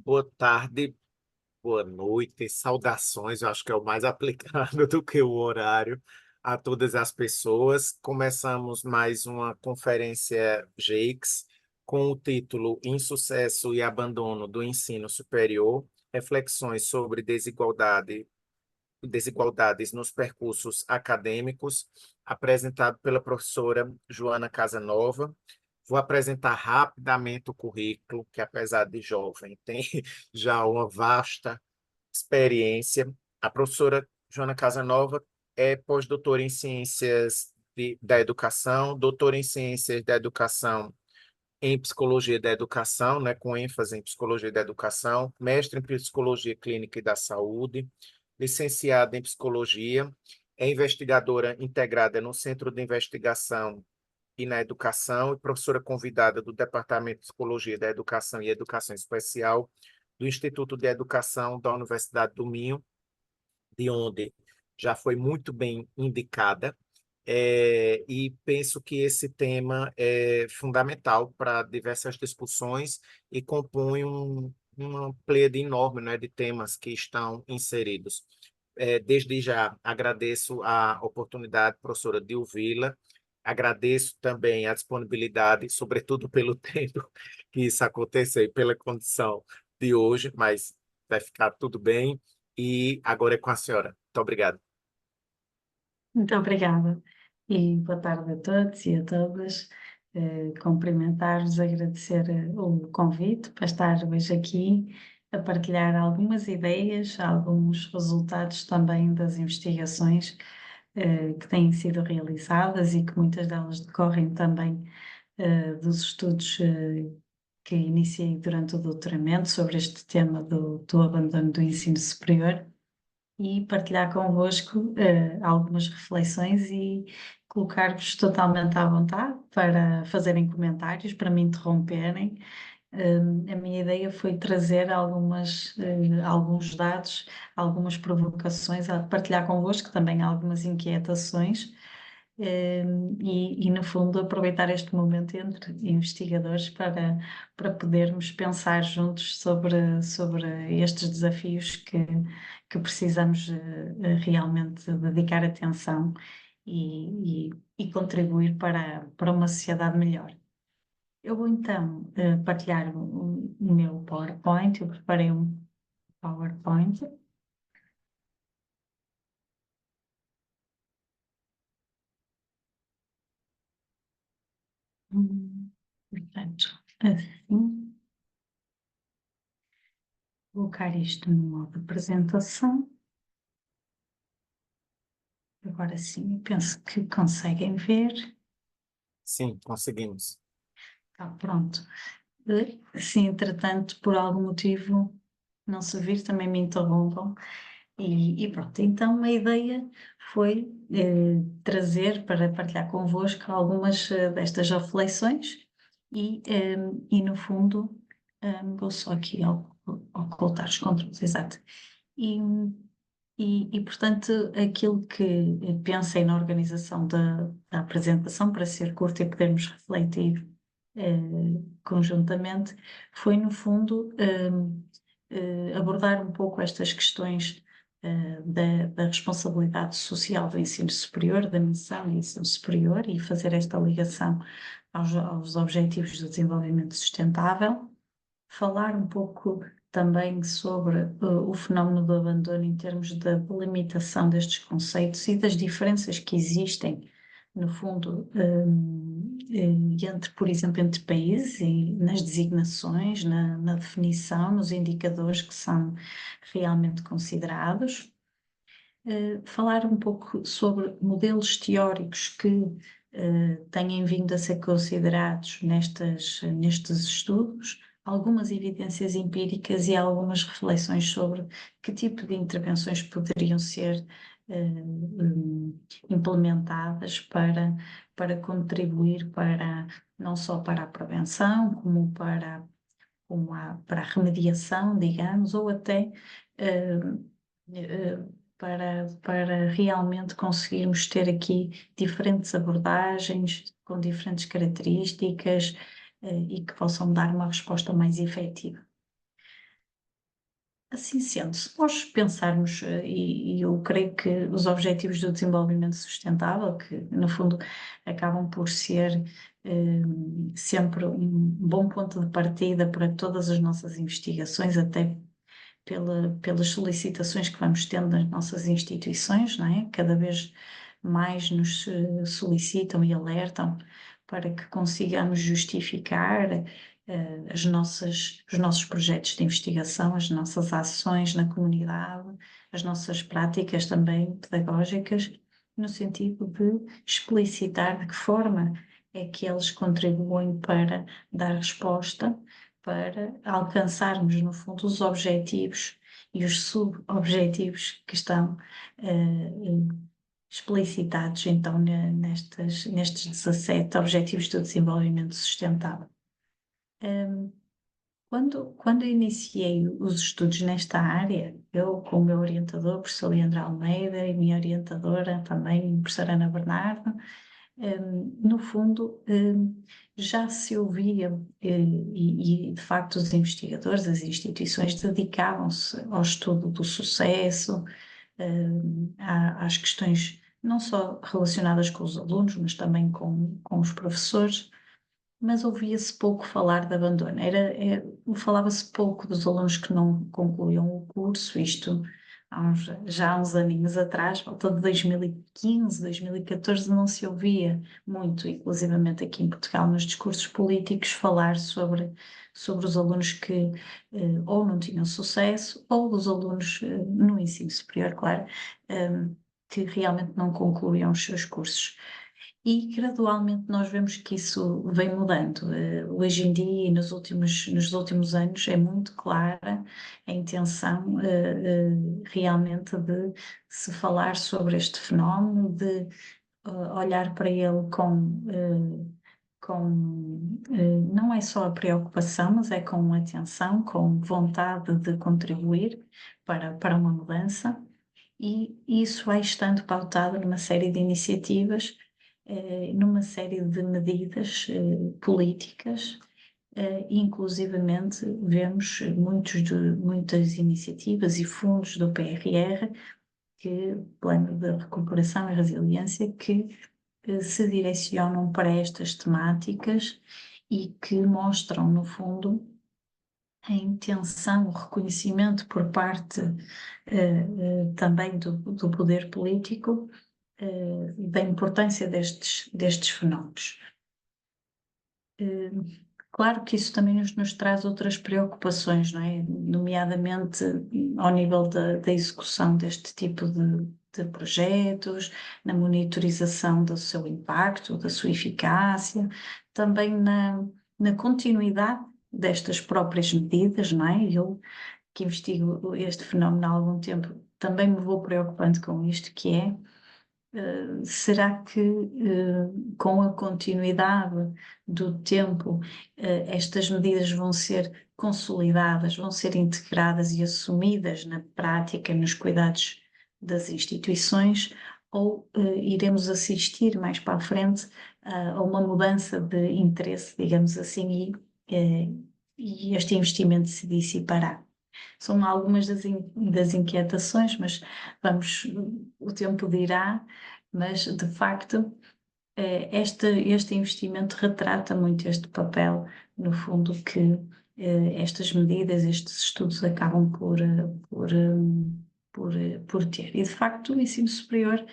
Boa tarde, boa noite, saudações, eu acho que é o mais aplicado do que o horário a todas as pessoas. Começamos mais uma conferência JEICS com o título Insucesso e Abandono do Ensino Superior, reflexões sobre desigualdades nos percursos acadêmicos, apresentado pela professora Joana Casanova. Vou apresentar rapidamente o currículo, que apesar de jovem, tem já uma vasta experiência. A professora Joana Casanova é pós-doutora em Ciências da Educação, doutora em Ciências da Educação em Psicologia da Educação, né, com ênfase em Psicologia da Educação, mestre em Psicologia Clínica e da Saúde, licenciada em Psicologia, é investigadora integrada no Centro de Investigação e na Educação e professora convidada do Departamento de Psicologia da Educação e Educação Especial do Instituto de Educação da Universidade do Minho, de onde já foi muito bem indicada, e penso que esse tema é fundamental para diversas discussões e compõe uma pleiade enorme, né, de temas que estão inseridos. Desde já agradeço a oportunidade, professora Dilvila, agradeço também a disponibilidade, sobretudo pelo tempo que isso aconteceu e pela condição de hoje, mas vai ficar tudo bem. E agora é com a senhora. Muito obrigado. Muito obrigada e boa tarde a todos e a todas. Cumprimentar-vos, agradecer o convite para estar hoje aqui a partilhar algumas ideias, alguns resultados também das investigações que têm sido realizadas e que muitas delas decorrem também dos estudos que iniciei durante o doutoramento sobre este tema do abandono do ensino superior e partilhar convosco algumas reflexões e colocar-vos totalmente à vontade para fazerem comentários, para me interromperem. A minha ideia foi trazer alguns dados, algumas provocações, a partilhar convosco também algumas inquietações. No fundo, aproveitar este momento entre investigadores para podermos pensar juntos sobre estes desafios que precisamos realmente dedicar atenção e contribuir para uma sociedade melhor. Eu vou então partilhar o meu PowerPoint. Eu preparei um PowerPoint. Portanto, assim, colocar isto no modo de apresentação. Agora sim, penso que conseguem ver. Sim, conseguimos. Está pronto. Se entretanto, por algum motivo, não se vir, também me interrompam. E pronto, então a ideia foi trazer para partilhar convosco algumas destas reflexões e no fundo, vou só aqui ocultar os controles, exato. E, portanto, aquilo que pensei na organização da apresentação, para ser curta e podermos refletir conjuntamente, foi, no fundo, abordar um pouco estas questões da responsabilidade social do ensino superior, da missão do ensino superior e fazer esta ligação aos Objetivos do Desenvolvimento Sustentável. Falar um pouco também sobre o fenómeno do abandono em termos da delimitação destes conceitos e das diferenças que existem, no fundo, entre, por exemplo, entre países e nas designações, na definição, nos indicadores que são realmente considerados. Falar um pouco sobre modelos teóricos que têm vindo a ser considerados nestes estudos, algumas evidências empíricas e algumas reflexões sobre que tipo de intervenções poderiam ser implementadas para contribuir não só para a prevenção, como para a remediação, digamos, ou até para realmente conseguirmos ter aqui diferentes abordagens com diferentes características e que possam dar uma resposta mais efetiva. Assim sendo, se nós pensarmos, e eu creio que os Objetivos do Desenvolvimento Sustentável, que no fundo acabam por ser sempre um bom ponto de partida para todas as nossas investigações, até pelas solicitações que vamos tendo nas nossas instituições, não é? Cada vez mais nos solicitam e alertam para que consigamos justificar os nossos projetos de investigação, as nossas ações na comunidade, as nossas práticas também pedagógicas, no sentido de explicitar de que forma é que eles contribuem para dar resposta, para alcançarmos, no fundo, os objetivos e os sub-objetivos que estão explicitados, então, nestes 17 Objetivos do Desenvolvimento Sustentável. Quando iniciei os estudos nesta área, eu com o meu orientador, o professor Leandro Almeida, e minha orientadora também, a professora Ana Bernardo, no fundo, já se ouvia, e de facto os investigadores, as instituições dedicavam-se ao estudo do sucesso, às questões não só relacionadas com os alunos, mas também com os professores, mas ouvia-se pouco falar de abandono. Falava-se pouco dos alunos que não concluíam o curso, isto já há uns aninhos atrás, volta de 2015, 2014, não se ouvia muito, inclusivamente aqui em Portugal, nos discursos políticos, falar sobre os alunos que ou não tinham sucesso, ou dos alunos no ensino superior, claro, que realmente não concluíam os seus cursos. E gradualmente nós vemos que isso vem mudando. Hoje em dia e nos últimos anos é muito clara a intenção realmente de se falar sobre este fenómeno, de olhar para ele não é só a preocupação, mas é com atenção, com vontade de contribuir para uma mudança, e isso vai estando pautado numa série de iniciativas, numa série de medidas políticas, inclusivamente vemos muitas iniciativas e fundos do PRR, Plano de Recuperação e Resiliência, que se direcionam para estas temáticas e que mostram, no fundo, a intenção, o reconhecimento por parte também do poder político da importância destes fenómenos. Claro que isso também nos traz outras preocupações, não é? Nomeadamente ao nível da execução deste tipo de projetos, na monitorização do seu impacto, da sua eficácia, também na continuidade destas próprias medidas, não é? Eu, que investigo este fenómeno há algum tempo, também me vou preocupando com isto, que é será que com a continuidade do tempo estas medidas vão ser consolidadas, vão ser integradas e assumidas na prática, nos cuidados das instituições, ou iremos assistir mais para a frente a uma mudança de interesse, digamos assim, e este investimento se dissipará? São algumas das inquietações, mas o tempo dirá, mas de facto este investimento retrata muito este papel, no fundo, que estas medidas, estes estudos acabam por ter. E de facto o ensino superior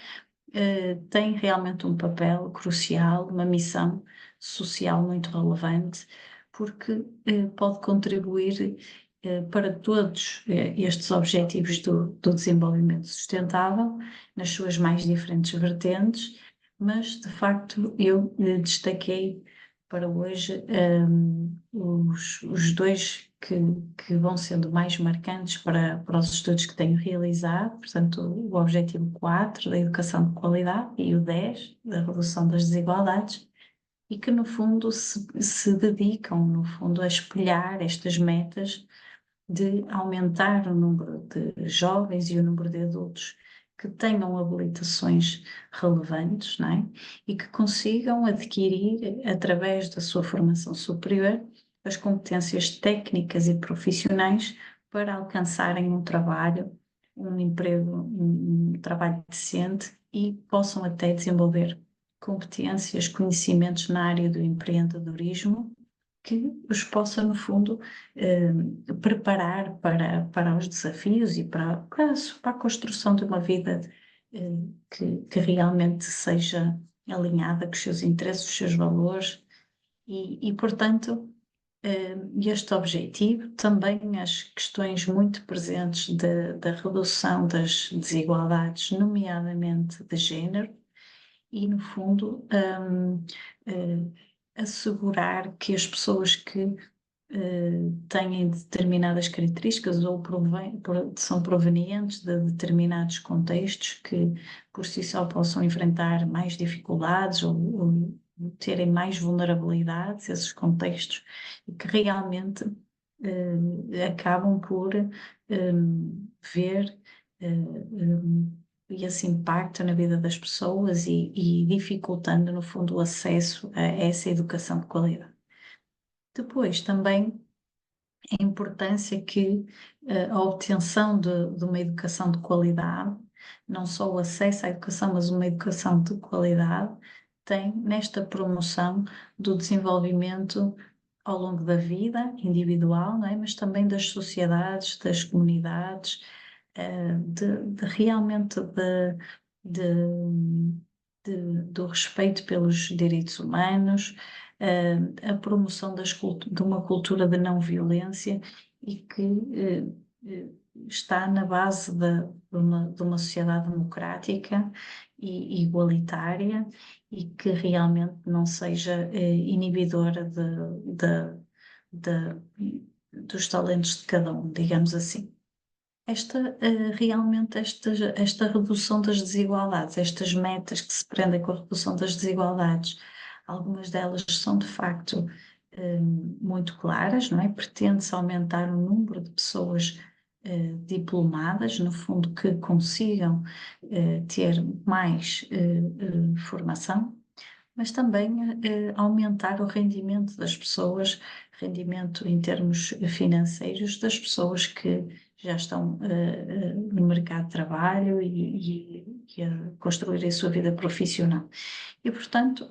tem realmente um papel crucial, uma missão social muito relevante, porque pode contribuir para todos estes objetivos do desenvolvimento sustentável, nas suas mais diferentes vertentes, mas de facto eu destaquei para hoje os dois que vão sendo mais marcantes para os estudos que tenho realizado, portanto, o objetivo 4 da educação de qualidade e o 10 da redução das desigualdades, e que no fundo se dedicam, no fundo, a espelhar estas metas de aumentar o número de jovens e o número de adultos que tenham habilitações relevantes, não é? E que consigam adquirir, através da sua formação superior, as competências técnicas e profissionais para alcançarem um trabalho, um emprego, um trabalho decente e possam até desenvolver competências, conhecimentos na área do empreendedorismo que os possa, no fundo, preparar para os desafios e para a construção de uma vida que realmente seja alinhada com os seus interesses, os seus valores portanto, este objetivo, também as questões muito presentes da redução das desigualdades, nomeadamente de género, e, no fundo, assegurar que as pessoas que têm determinadas características ou são provenientes de determinados contextos que por si só possam enfrentar mais dificuldades ou terem mais vulnerabilidades, esses contextos, e que realmente acabam por ver esse impacto na vida das pessoas e dificultando, no fundo, o acesso a essa educação de qualidade. Depois, também a importância que a obtenção de uma educação de qualidade, não só o acesso à educação, mas uma educação de qualidade, tem nesta promoção do desenvolvimento ao longo da vida individual, não é? Mas também das sociedades, das comunidades, de realmente do respeito pelos direitos humanos, a promoção de uma cultura de não violência e que está na base de uma sociedade democrática e igualitária e que realmente não seja inibidora dos talentos de cada um, digamos assim. Realmente esta redução das desigualdades, estas metas que se prendem com a redução das desigualdades, algumas delas são de facto muito claras, não é? Pretende-se aumentar o número de pessoas diplomadas, no fundo, que consigam ter mais formação, mas também aumentar o rendimento das pessoas, rendimento em termos financeiros das pessoas que já estão no mercado de trabalho e a construir a sua vida profissional. E, portanto,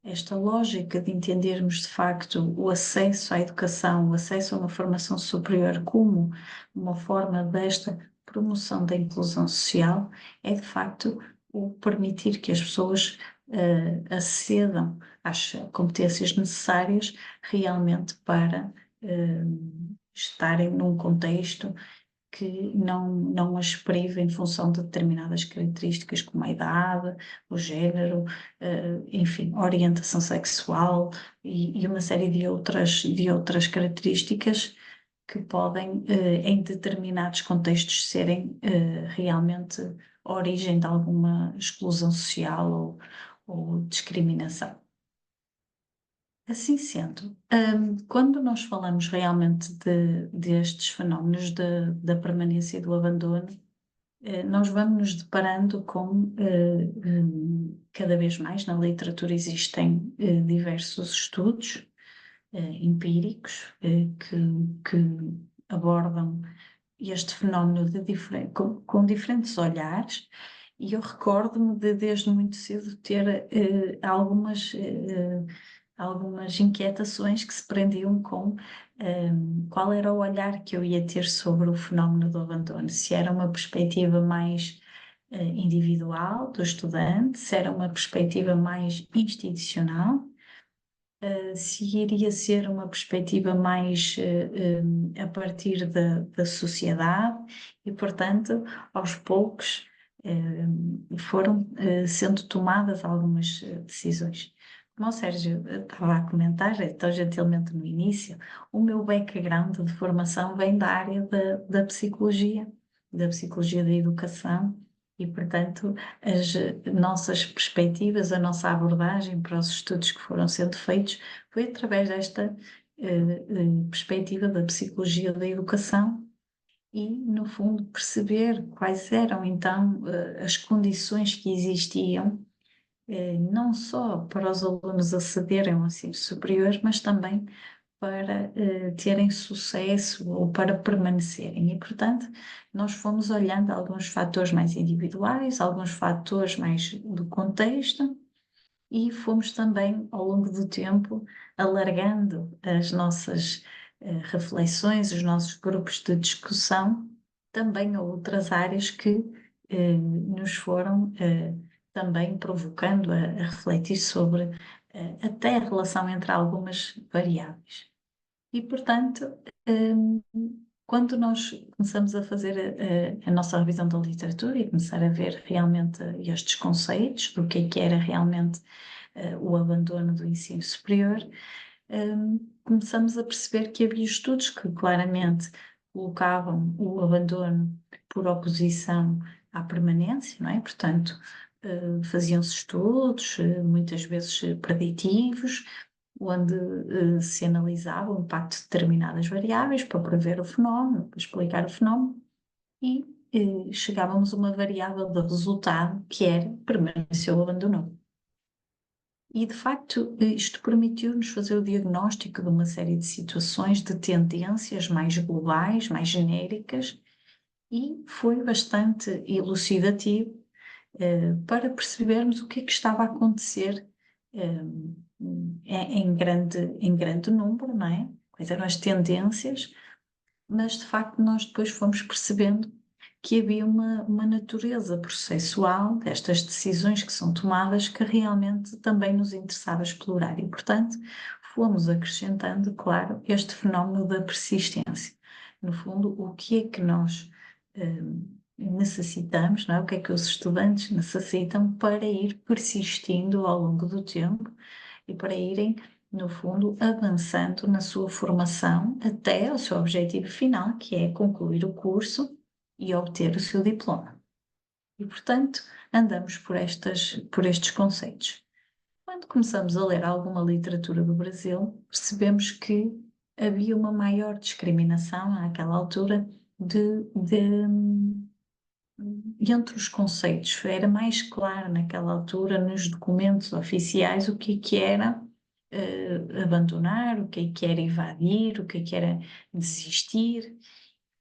esta lógica de entendermos de facto o acesso à educação, o acesso a uma formação superior como uma forma desta promoção da inclusão social é de facto o permitir que as pessoas acedam às competências necessárias realmente para estarem num contexto que não as prive em função de determinadas características como a idade, o género, enfim, a orientação sexual e uma série de outras características que podem, em determinados contextos, serem realmente a origem de alguma exclusão social ou discriminação. Assim sendo, quando nós falamos realmente destes fenómenos da permanência e do abandono, nós vamos nos deparando com, cada vez mais na literatura existem diversos estudos empíricos que abordam este fenómeno com diferentes olhares, e eu recordo-me desde muito cedo ter algumas inquietações que se prendiam com qual era o olhar que eu ia ter sobre o fenómeno do abandono, se era uma perspectiva mais individual do estudante, se era uma perspectiva mais institucional, se iria ser uma perspectiva mais a partir da sociedade e, portanto, aos poucos foram sendo tomadas algumas decisões. Como o Sérgio estava a comentar, tão gentilmente no início, o meu background de formação vem da área da psicologia da educação, e, portanto, as nossas perspectivas, a nossa abordagem para os estudos que foram sendo feitos foi através desta perspectiva da psicologia da educação e, no fundo, perceber quais eram, então, as condições que existiam não só para os alunos acederem ao ensino superior, mas também para terem sucesso ou para permanecerem. E, portanto, nós fomos olhando alguns fatores mais individuais, alguns fatores mais do contexto, e fomos também, ao longo do tempo, alargando as nossas reflexões, os nossos grupos de discussão, também a outras áreas que nos foram também provocando a refletir sobre até a relação entre algumas variáveis. E, portanto, quando nós começamos a fazer a nossa revisão da literatura e começar a ver realmente estes conceitos do que era realmente o abandono do ensino superior, começamos a perceber que havia estudos que claramente colocavam o abandono por oposição à permanência, não é? Portanto, faziam-se estudos, muitas vezes preditivos, onde se analisava o impacto de determinadas variáveis para prever o fenómeno, para explicar o fenómeno, e chegávamos a uma variável de resultado que era permaneceu ou abandonou. E, de facto, isto permitiu-nos fazer o diagnóstico de uma série de situações, de tendências mais globais, mais genéricas, e foi bastante elucidativo para percebermos o que é que estava a acontecer em grande número, não é? Quais eram as tendências, mas de facto nós depois fomos percebendo que havia uma natureza processual destas decisões que são tomadas que realmente também nos interessava explorar e, portanto, fomos acrescentando, claro, este fenómeno da persistência. No fundo, o que é que nós necessitamos, não é? O que é que os estudantes necessitam para ir persistindo ao longo do tempo e para irem, no fundo, avançando na sua formação até o seu objetivo final, que é concluir o curso e obter o seu diploma. E, portanto, andamos por estes conceitos. Quando começamos a ler alguma literatura do Brasil, percebemos que havia uma maior discriminação àquela altura entre os conceitos. Era mais claro naquela altura, nos documentos oficiais, o que era abandonar, o que era invadir, o que era desistir.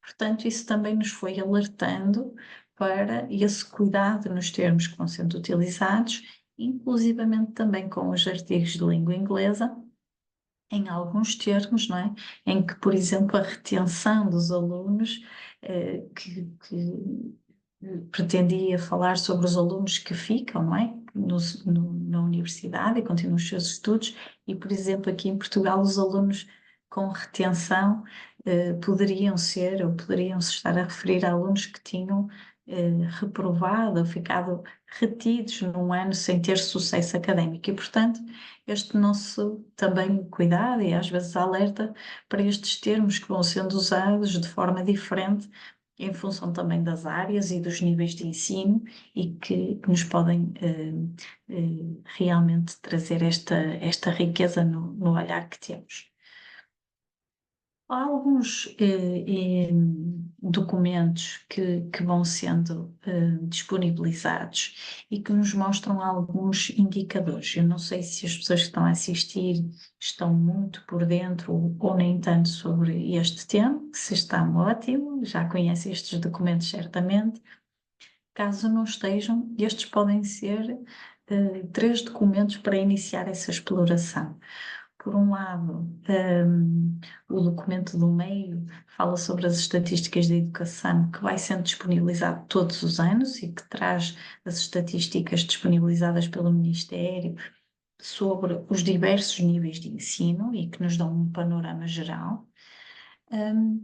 Portanto, isso também nos foi alertando para esse cuidado nos termos que vão sendo utilizados, inclusivamente também com os artigos de língua inglesa, em alguns termos, não é? Em que, por exemplo, a retenção dos alunos, que pretendia falar sobre os alunos que ficam, não é? Na universidade e continuam os seus estudos, e, por exemplo, aqui em Portugal, os alunos com retenção poderiam ser, ou poderiam-se estar a referir a alunos que tinham reprovado ou ficado retidos num ano sem ter sucesso académico. E, portanto, este nosso também cuidado e às vezes alerta para estes termos que vão sendo usados de forma diferente em função também das áreas e dos níveis de ensino e que nos podem realmente trazer esta riqueza no olhar que temos. Há alguns documentos que vão sendo disponibilizados e que nos mostram alguns indicadores. Eu não sei se as pessoas que estão a assistir estão muito por dentro ou nem tanto sobre este tema, se estão, ótimo, já conhecem estes documentos certamente. Caso não estejam, estes podem ser 3 documentos para iniciar essa exploração. Por um lado, o documento do meio fala sobre as estatísticas da educação, que vai sendo disponibilizado todos os anos e que traz as estatísticas disponibilizadas pelo Ministério sobre os diversos níveis de ensino e que nos dão um panorama geral.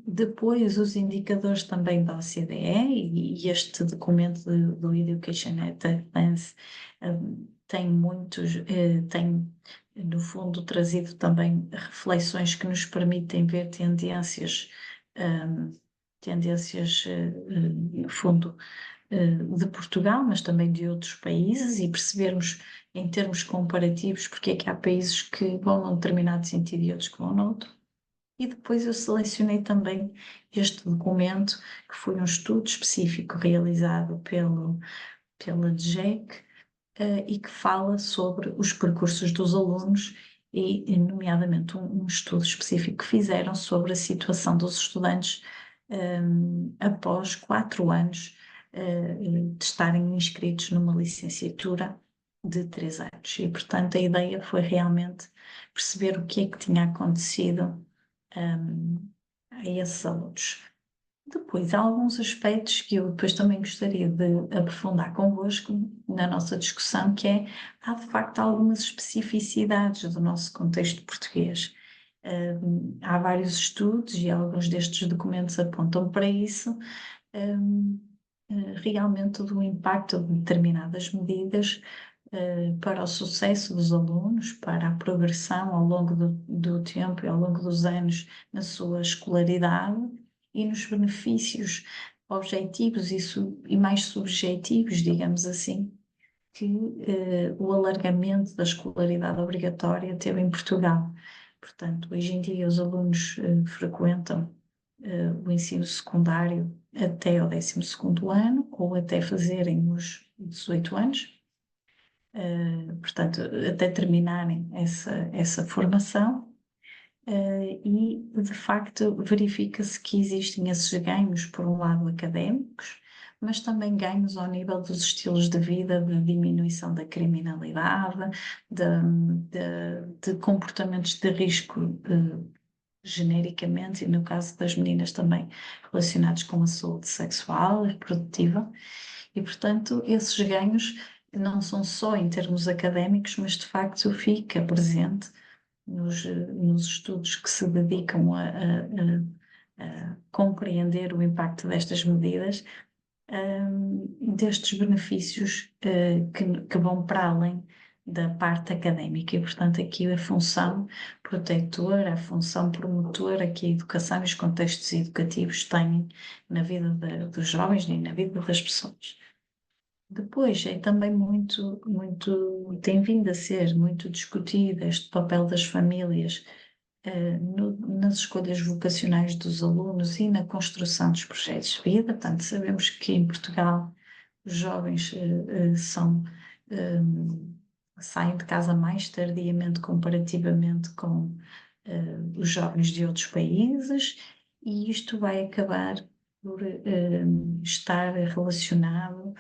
Depois, os indicadores também da OCDE e este documento do Education at a Glance tem muitos, tem no fundo trazido também reflexões que nos permitem ver tendências, no fundo, de Portugal, mas também de outros países e percebermos em termos comparativos porque é que há países que vão num determinado sentido e outros que vão noutro. E depois eu selecionei também este documento, que foi um estudo específico realizado pela DGEC, e que fala sobre os percursos dos alunos e nomeadamente, um estudo específico que fizeram sobre a situação dos estudantes após 4 anos de estarem inscritos numa licenciatura de 3 anos. E, portanto, a ideia foi realmente perceber o que é que tinha acontecido a esses alunos. Depois, há alguns aspectos que eu depois também gostaria de aprofundar convosco na nossa discussão, que é, há de facto algumas especificidades do nosso contexto português. Há vários estudos e alguns destes documentos apontam para isso, realmente do impacto de determinadas medidas para o sucesso dos alunos, para a progressão ao longo do tempo e ao longo dos anos na sua escolaridade e nos benefícios objetivos e mais subjetivos, digamos assim, que o alargamento da escolaridade obrigatória teve em Portugal. Portanto, hoje em dia os alunos frequentam o ensino secundário até ao 12º ano ou até fazerem os 18 anos, portanto, até terminarem essa formação. E, de facto, verifica-se que existem esses ganhos, por um lado, académicos, mas também ganhos ao nível dos estilos de vida, de diminuição da criminalidade, de comportamentos de risco, genericamente, e no caso das meninas também relacionados com a saúde sexual e reprodutiva. E, portanto, esses ganhos não são só em termos académicos, mas de facto fica presente nos estudos que se dedicam a compreender o impacto destas medidas, destes benefícios que vão para além da parte académica. E, portanto, aqui a função protetora, a função promotora que a educação e os contextos educativos têm na vida dos jovens e na vida das pessoas. Depois é também tem vindo a ser muito discutido este papel das famílias nas escolhas vocacionais dos alunos e na construção dos projetos de vida. Portanto, sabemos que em Portugal os jovens saem de casa mais tardiamente comparativamente com os jovens de outros países, e isto vai acabar por estar relacionado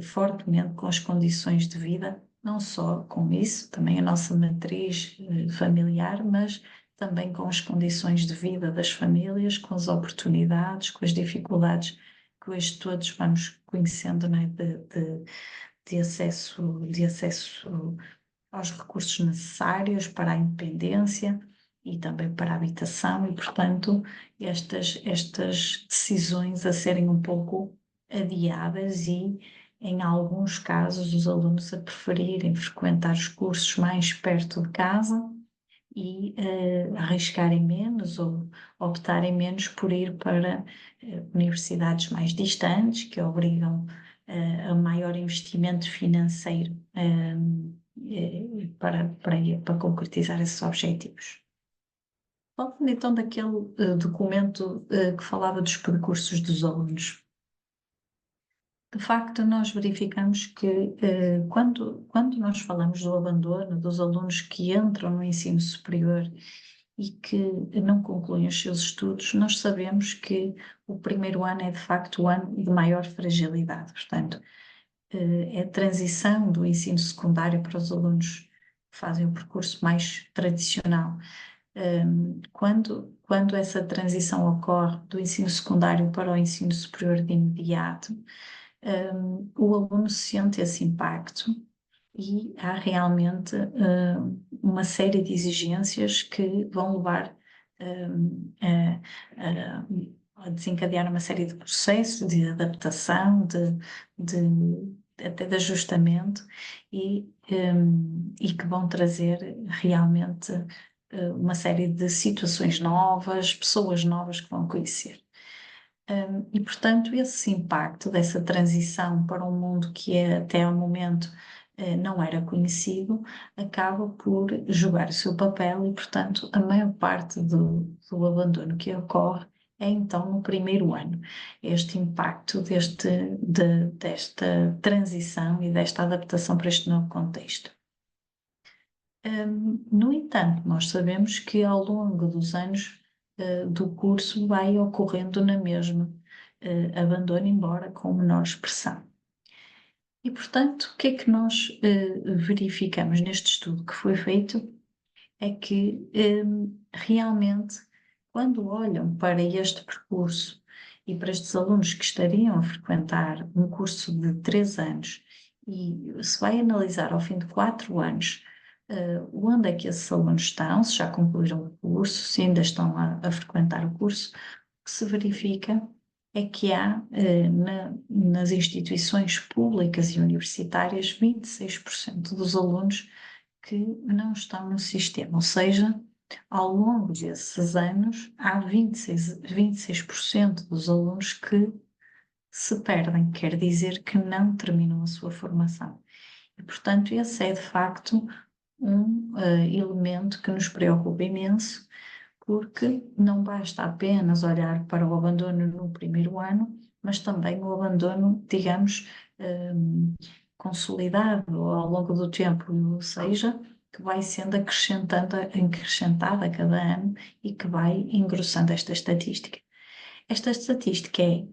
fortemente com as condições de vida, não só com isso, também a nossa matriz familiar, mas também com as condições de vida das famílias, com as oportunidades, com as dificuldades que hoje todos vamos conhecendo, não é? de acesso aos recursos necessários para a independência e também para a habitação, e, portanto, estas decisões a serem um pouco adiadas e, em alguns casos, os alunos a preferirem frequentar os cursos mais perto de casa e arriscarem menos ou optarem menos por ir para universidades mais distantes, que obrigam a maior investimento financeiro para concretizar esses objetivos. Falando então daquele documento que falava dos percursos dos alunos. De facto, nós verificamos que quando nós falamos do abandono dos alunos que entram no ensino superior e que não concluem os seus estudos, nós sabemos que o primeiro ano é de facto o ano de maior fragilidade. Portanto, é a transição do ensino secundário para os alunos que fazem o percurso mais tradicional. Quando essa transição ocorre do ensino secundário para o ensino superior de imediato, o aluno sente esse impacto e há realmente uma série de exigências que vão levar a desencadear uma série de processos de adaptação, até de ajustamento, e que vão trazer realmente uma série de situações novas, pessoas novas que vão conhecer. E, portanto, esse impacto dessa transição para um mundo que até ao momento não era conhecido, acaba por jogar o seu papel e, portanto, a maior parte do abandono que ocorre é então no primeiro ano, este impacto desta transição e desta adaptação para este novo contexto. No entanto, nós sabemos que ao longo dos anos do curso vai ocorrendo na mesma abandono, embora com menor expressão. E, portanto, o que é que nós verificamos neste estudo que foi feito? É que realmente, quando olham para este percurso e para estes alunos que estariam a frequentar um curso de 3 anos e se vai analisar ao fim de 4 anos onde é que esses alunos estão, se já concluíram o curso, se ainda estão a frequentar o curso, o que se verifica é que há nas instituições públicas e universitárias 26% dos alunos que não estão no sistema, ou seja, ao longo desses anos há 26% dos alunos que se perdem, quer dizer que não terminam a sua formação. E, portanto, esse é de facto um elemento que nos preocupa imenso, porque não basta apenas olhar para o abandono no primeiro ano, mas também o abandono, digamos, consolidado ao longo do tempo, ou seja, que vai sendo acrescentada a cada ano e que vai engrossando esta estatística. Esta estatística é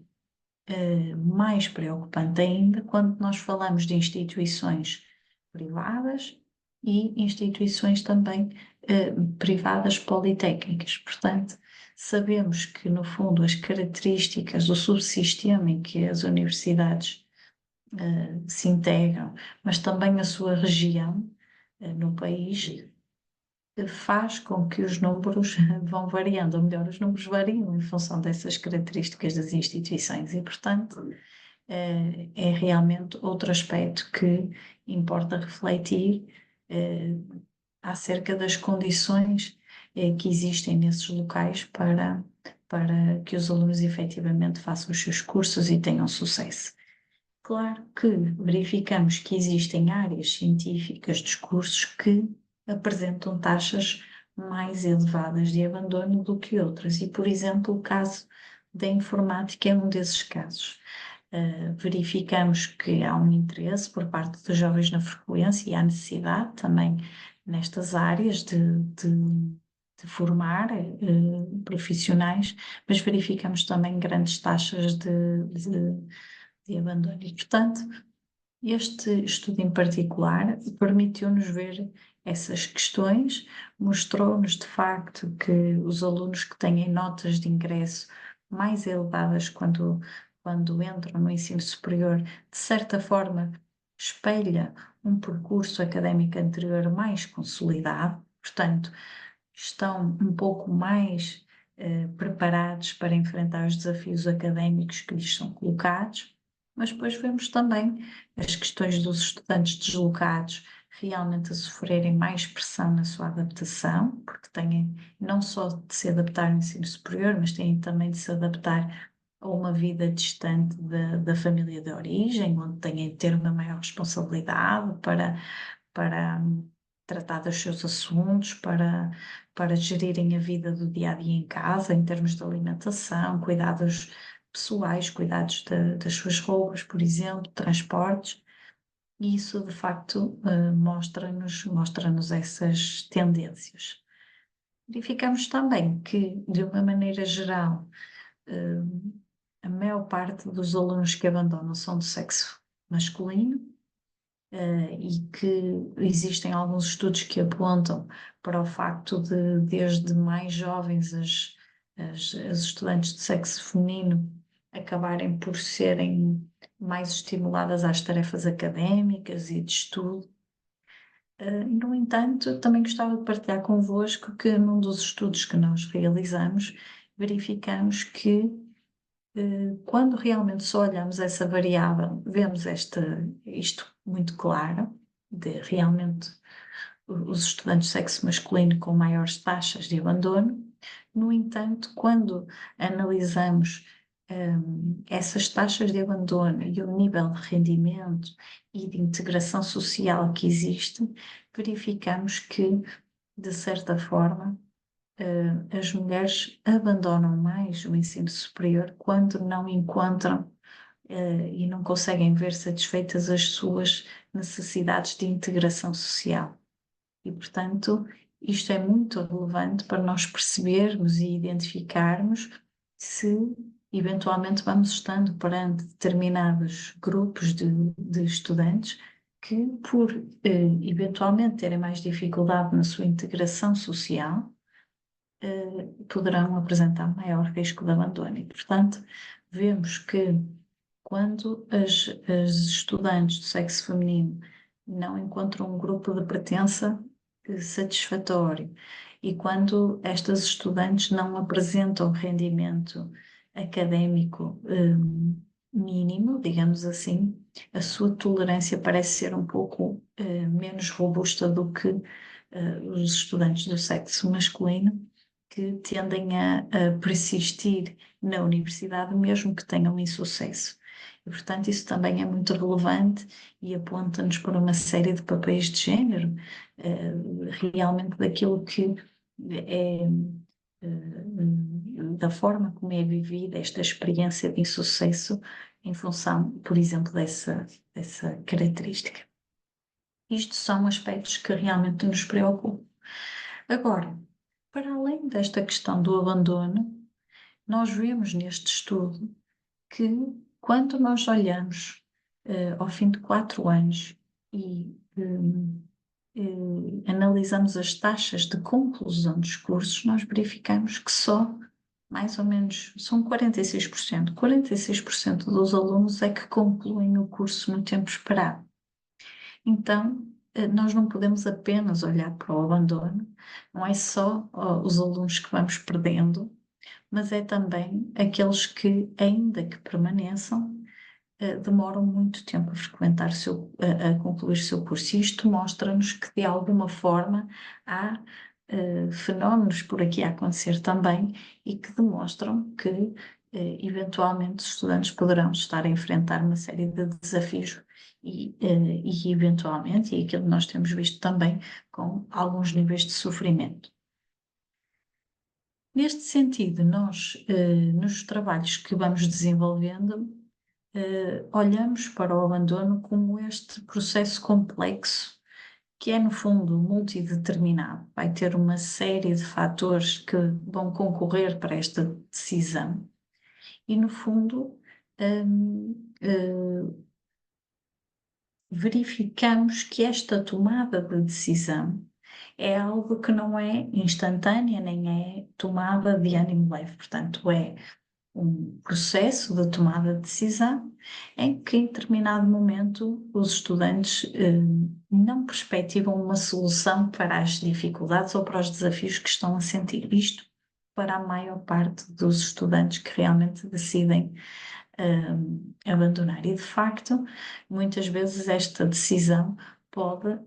mais preocupante ainda quando nós falamos de instituições privadas e instituições também privadas politécnicas. Portanto, sabemos que, no fundo, as características do subsistema em que as universidades se integram, mas também a sua região no país, faz com que os números vão variando, ou melhor, os números variam em função dessas características das instituições e, portanto, é realmente outro aspecto que importa refletir acerca das condições que existem nesses locais para que os alunos efetivamente façam os seus cursos e tenham sucesso. Claro que verificamos que existem áreas científicas dos cursos que apresentam taxas mais elevadas de abandono do que outras, e, por exemplo, o caso da informática é um desses casos. Verificamos que há um interesse por parte dos jovens na frequência e há necessidade também nestas áreas de formar profissionais, mas verificamos também grandes taxas de abandono. E, portanto, este estudo em particular permitiu-nos ver essas questões, mostrou-nos de facto que os alunos que têm notas de ingresso mais elevadas quando entram no ensino superior, de certa forma, espelha um percurso académico anterior mais consolidado, portanto, estão um pouco mais preparados para enfrentar os desafios académicos que lhes são colocados, mas depois vemos também as questões dos estudantes deslocados realmente a sofrerem mais pressão na sua adaptação, porque têm não só de se adaptar ao ensino superior, mas têm também de se adaptar a uma vida distante da família de origem, onde têm de ter uma maior responsabilidade para tratar dos seus assuntos, para gerirem a vida do dia a dia em casa, em termos de alimentação, cuidados pessoais, cuidados das suas roupas, por exemplo, transportes, e isso de facto mostra-nos essas tendências. Verificamos também que, de uma maneira geral, a maior parte dos alunos que abandonam são do sexo masculino, e que existem alguns estudos que apontam para o facto de, desde mais jovens, as estudantes de sexo feminino acabarem por serem mais estimuladas às tarefas académicas e de estudo. No entanto, também gostava de partilhar convosco que num dos estudos que nós realizamos, verificamos que quando realmente só olhamos essa variável, vemos isto muito claro, de realmente os estudantes de sexo masculino com maiores taxas de abandono. No entanto, quando analisamos essas taxas de abandono e o nível de rendimento e de integração social que existe, verificamos que, de certa forma, as mulheres abandonam mais o ensino superior quando não encontram e não conseguem ver satisfeitas as suas necessidades de integração social. E, portanto, isto é muito relevante para nós percebermos e identificarmos se eventualmente vamos estando perante determinados grupos de estudantes que, por eventualmente terem mais dificuldade na sua integração social, poderão apresentar maior risco de abandono. E, portanto, vemos que quando as estudantes do sexo feminino não encontram um grupo de pertença satisfatório e quando estas estudantes não apresentam rendimento académico mínimo, digamos assim, a sua tolerância parece ser um pouco menos robusta do que os estudantes do sexo masculino, que tendem a persistir na universidade mesmo que tenham insucesso. E, portanto, isso também é muito relevante e aponta-nos para uma série de papéis de género, realmente daquilo que é, da forma como é vivida esta experiência de insucesso em função, por exemplo, dessa característica. Isto são aspectos que realmente nos preocupam. Agora, para além desta questão do abandono, nós vemos neste estudo que quando nós olhamos ao fim de 4 anos e analisamos as taxas de conclusão dos cursos, nós verificamos que só mais ou menos são 46%. 46% dos alunos é que concluem o curso no tempo esperado. Então, nós não podemos apenas olhar para o abandono, não é só os alunos que vamos perdendo, mas é também aqueles que, ainda que permaneçam, demoram muito tempo a frequentar a concluir o seu curso. E isto mostra-nos que, de alguma forma, há fenómenos por aqui a acontecer também e que demonstram que, eventualmente, os estudantes poderão estar a enfrentar uma série de desafios e eventualmente, e aquilo que nós temos visto também, com alguns níveis de sofrimento. Neste sentido, nós, nos trabalhos que vamos desenvolvendo, olhamos para o abandono como este processo complexo, que é, no fundo, multideterminado. Vai ter uma série de fatores que vão concorrer para esta decisão. E, no fundo, verificamos que esta tomada de decisão é algo que não é instantânea, nem é tomada de ânimo leve. Portanto, é um processo de tomada de decisão em que, em determinado momento, os estudantes não perspectivam uma solução para as dificuldades ou para os desafios que estão a sentir. Isto para a maior parte dos estudantes que realmente decidem abandonar. E, de facto, muitas vezes esta decisão pode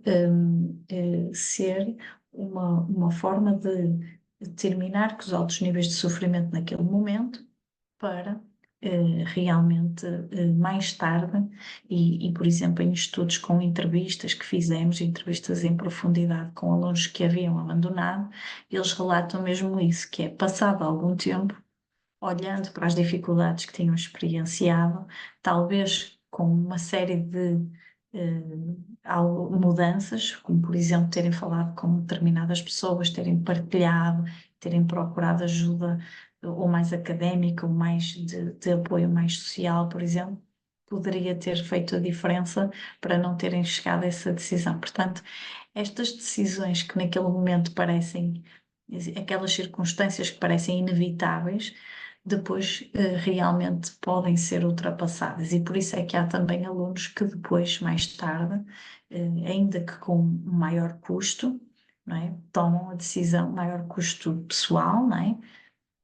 ser uma forma de determinar que os altos níveis de sofrimento naquele momento para realmente mais tarde, por exemplo, em estudos com entrevistas que fizemos, entrevistas em profundidade com alunos que haviam abandonado, eles relatam mesmo isso, que é passado algum tempo, olhando para as dificuldades que tinham experienciado, talvez com uma série de mudanças, como por exemplo terem falado com determinadas pessoas, terem partilhado, terem procurado ajuda ou mais académica, ou mais de apoio mais social, por exemplo, poderia ter feito a diferença para não terem chegado a essa decisão. Portanto, estas decisões que naquele momento parecem, aquelas circunstâncias que parecem inevitáveis, depois realmente podem ser ultrapassadas, e por isso é que há também alunos que depois, mais tarde, ainda que com maior custo, não é? Tomam a decisão, maior custo pessoal, não é?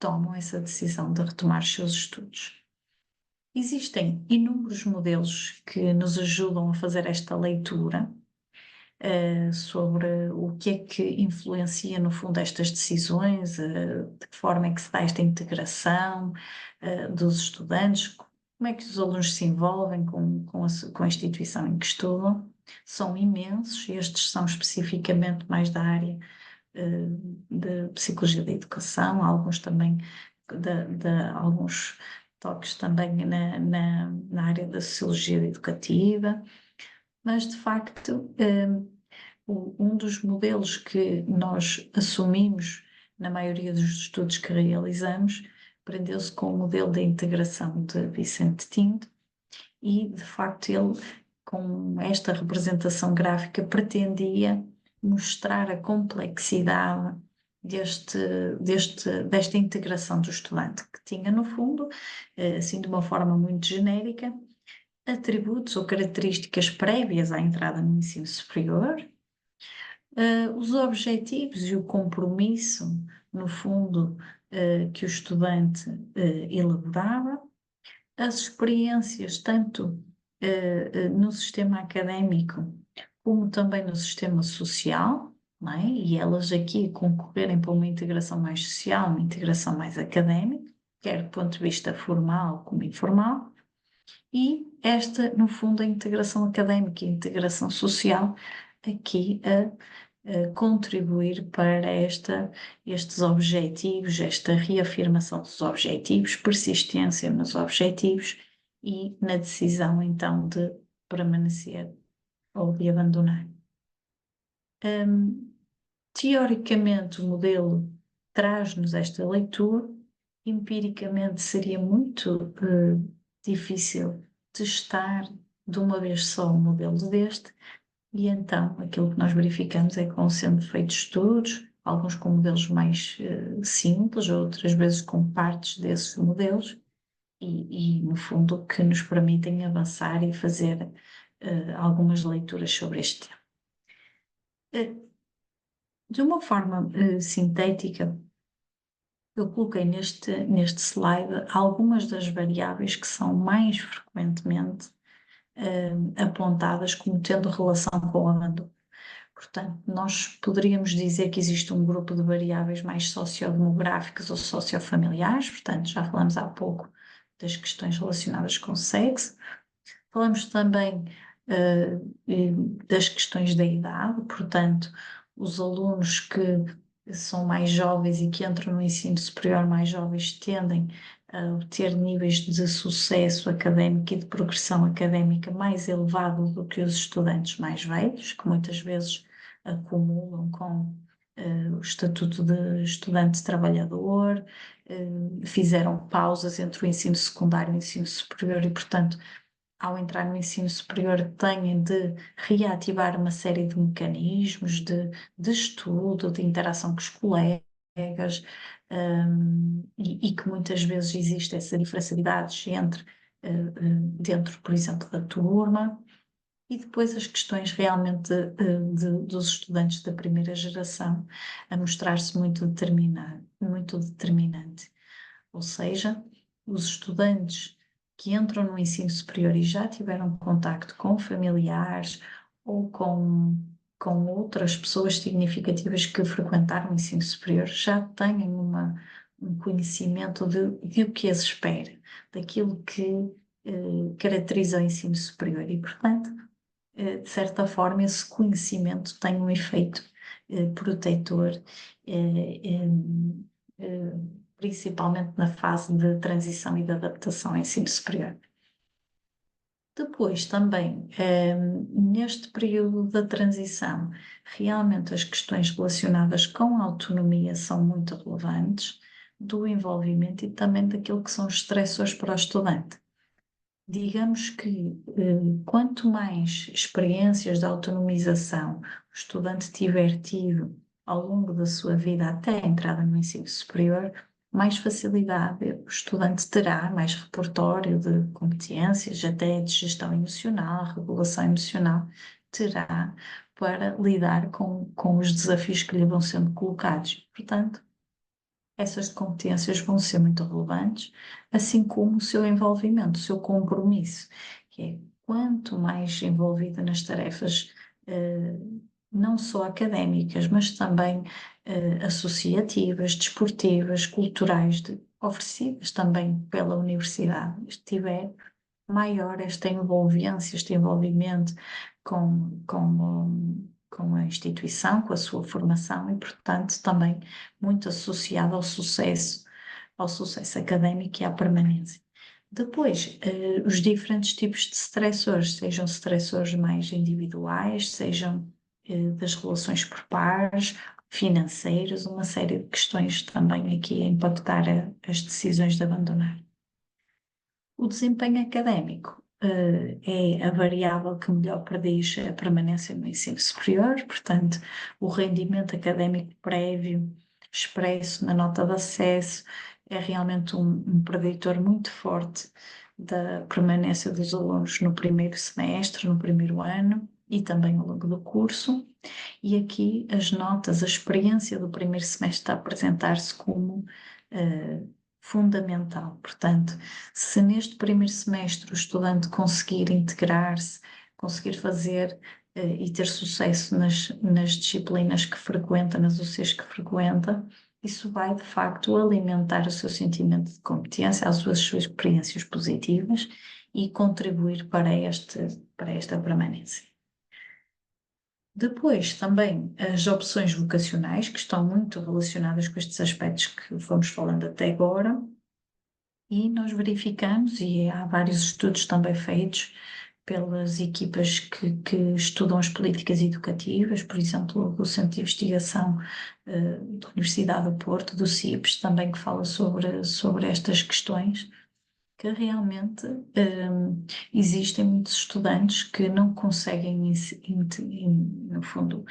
Tomam essa decisão de retomar os seus estudos. Existem inúmeros modelos que nos ajudam a fazer esta leitura sobre o que é que influencia, no fundo, estas decisões, de que forma é que se dá esta integração dos estudantes, como é que os alunos se envolvem com a instituição em que estudam. São imensos, estes são especificamente mais da área de Psicologia da Educação, alguns também, alguns toques também na área da Sociologia Educativa, mas de facto um dos modelos que nós assumimos na maioria dos estudos que realizamos prendeu-se com o modelo da integração de Vicente Tinto e, de facto, ele, com esta representação gráfica, pretendia mostrar a complexidade desta integração do estudante, que tinha, no fundo, assim de uma forma muito genérica, atributos ou características prévias à entrada no ensino superior, os objetivos e o compromisso, no fundo, que o estudante elaborava, as experiências tanto no sistema académico como também no sistema social, não é? E elas aqui concorrerem para uma integração mais social, uma integração mais académica, quer do ponto de vista formal como informal, e esta, no fundo, a integração académica e a integração social aqui a contribuir para estes objetivos, esta reafirmação dos objetivos, persistência nos objetivos e na decisão, então, de permanecer ou de abandonar. Teoricamente, o modelo traz-nos esta leitura, empiricamente seria muito difícil testar de uma vez só um modelo deste, e então aquilo que nós verificamos é que vão sendo feitos estudos, alguns com modelos mais simples, outras vezes com partes desses modelos, e no fundo que nos permitem avançar e fazer algumas leituras sobre este tema. De uma forma sintética, eu coloquei neste slide algumas das variáveis que são mais frequentemente apontadas como tendo relação com o abandono. Portanto, nós poderíamos dizer que existe um grupo de variáveis mais sociodemográficas ou sociofamiliares, portanto, já falamos há pouco das questões relacionadas com o sexo. Falamos também das questões da idade, portanto, os alunos que são mais jovens e que entram no ensino superior mais jovens tendem a ter níveis de sucesso académico e de progressão académica mais elevados do que os estudantes mais velhos, que muitas vezes acumulam com o estatuto de estudante trabalhador, fizeram pausas entre o ensino secundário e o ensino superior e, portanto, ao entrar no ensino superior, têm de reativar uma série de mecanismos de estudo, de interação com os colegas, e que muitas vezes existe essa diferencialidades dentro, por exemplo, da turma, e depois as questões realmente dos estudantes da primeira geração a mostrar-se muito determinante. Ou seja, os estudantes que entram no ensino superior e já tiveram contacto com familiares ou com outras pessoas significativas que frequentaram o ensino superior já têm um conhecimento de o que as espera, daquilo que caracteriza o ensino superior e, portanto, de certa forma, esse conhecimento tem um efeito protetor, principalmente na fase de transição e de adaptação ao ensino superior. Depois, também, neste período da transição, realmente as questões relacionadas com a autonomia são muito relevantes, do envolvimento e também daquilo que são os estressores para o estudante. Digamos que quanto mais experiências de autonomização o estudante tiver tido ao longo da sua vida até a entrada no ensino superior, mais facilidade o estudante terá, mais repertório de competências, até de gestão emocional, regulação emocional, terá para lidar com os desafios que lhe vão sendo colocados. Portanto, essas competências vão ser muito relevantes, assim como o seu envolvimento, o seu compromisso, que é quanto mais envolvida nas tarefas, não só académicas, mas também associativas, desportivas, culturais, oferecidas também pela universidade, estiver maior esta envolvência, este envolvimento com com a instituição, com a sua formação e, portanto, também muito associado ao sucesso académico e à permanência. Depois, os diferentes tipos de stressores, sejam stressores mais individuais, sejam das relações por pares, financeiros, uma série de questões também aqui a impactar as decisões de abandonar. O desempenho académico é a variável que melhor prediz a permanência no ensino superior, portanto, o rendimento académico prévio expresso na nota de acesso é realmente um preditor muito forte da permanência dos alunos no primeiro semestre, no primeiro ano e também ao longo do curso. E aqui as notas, a experiência do primeiro semestre a apresentar-se como fundamental. Portanto, se neste primeiro semestre o estudante conseguir integrar-se, conseguir fazer e ter sucesso nas disciplinas que frequenta, nas UCs que frequenta, isso vai de facto alimentar o seu sentimento de competência, as suas experiências positivas e contribuir para esta permanência. Depois, também as opções vocacionais, que estão muito relacionadas com estes aspectos que fomos falando até agora, e nós verificamos, e há vários estudos também feitos pelas equipas que estudam as políticas educativas, por exemplo, o Centro de Investigação da Universidade do Porto, do CIPES, também que fala sobre estas questões, que realmente existem muitos estudantes que não conseguem, no fundo,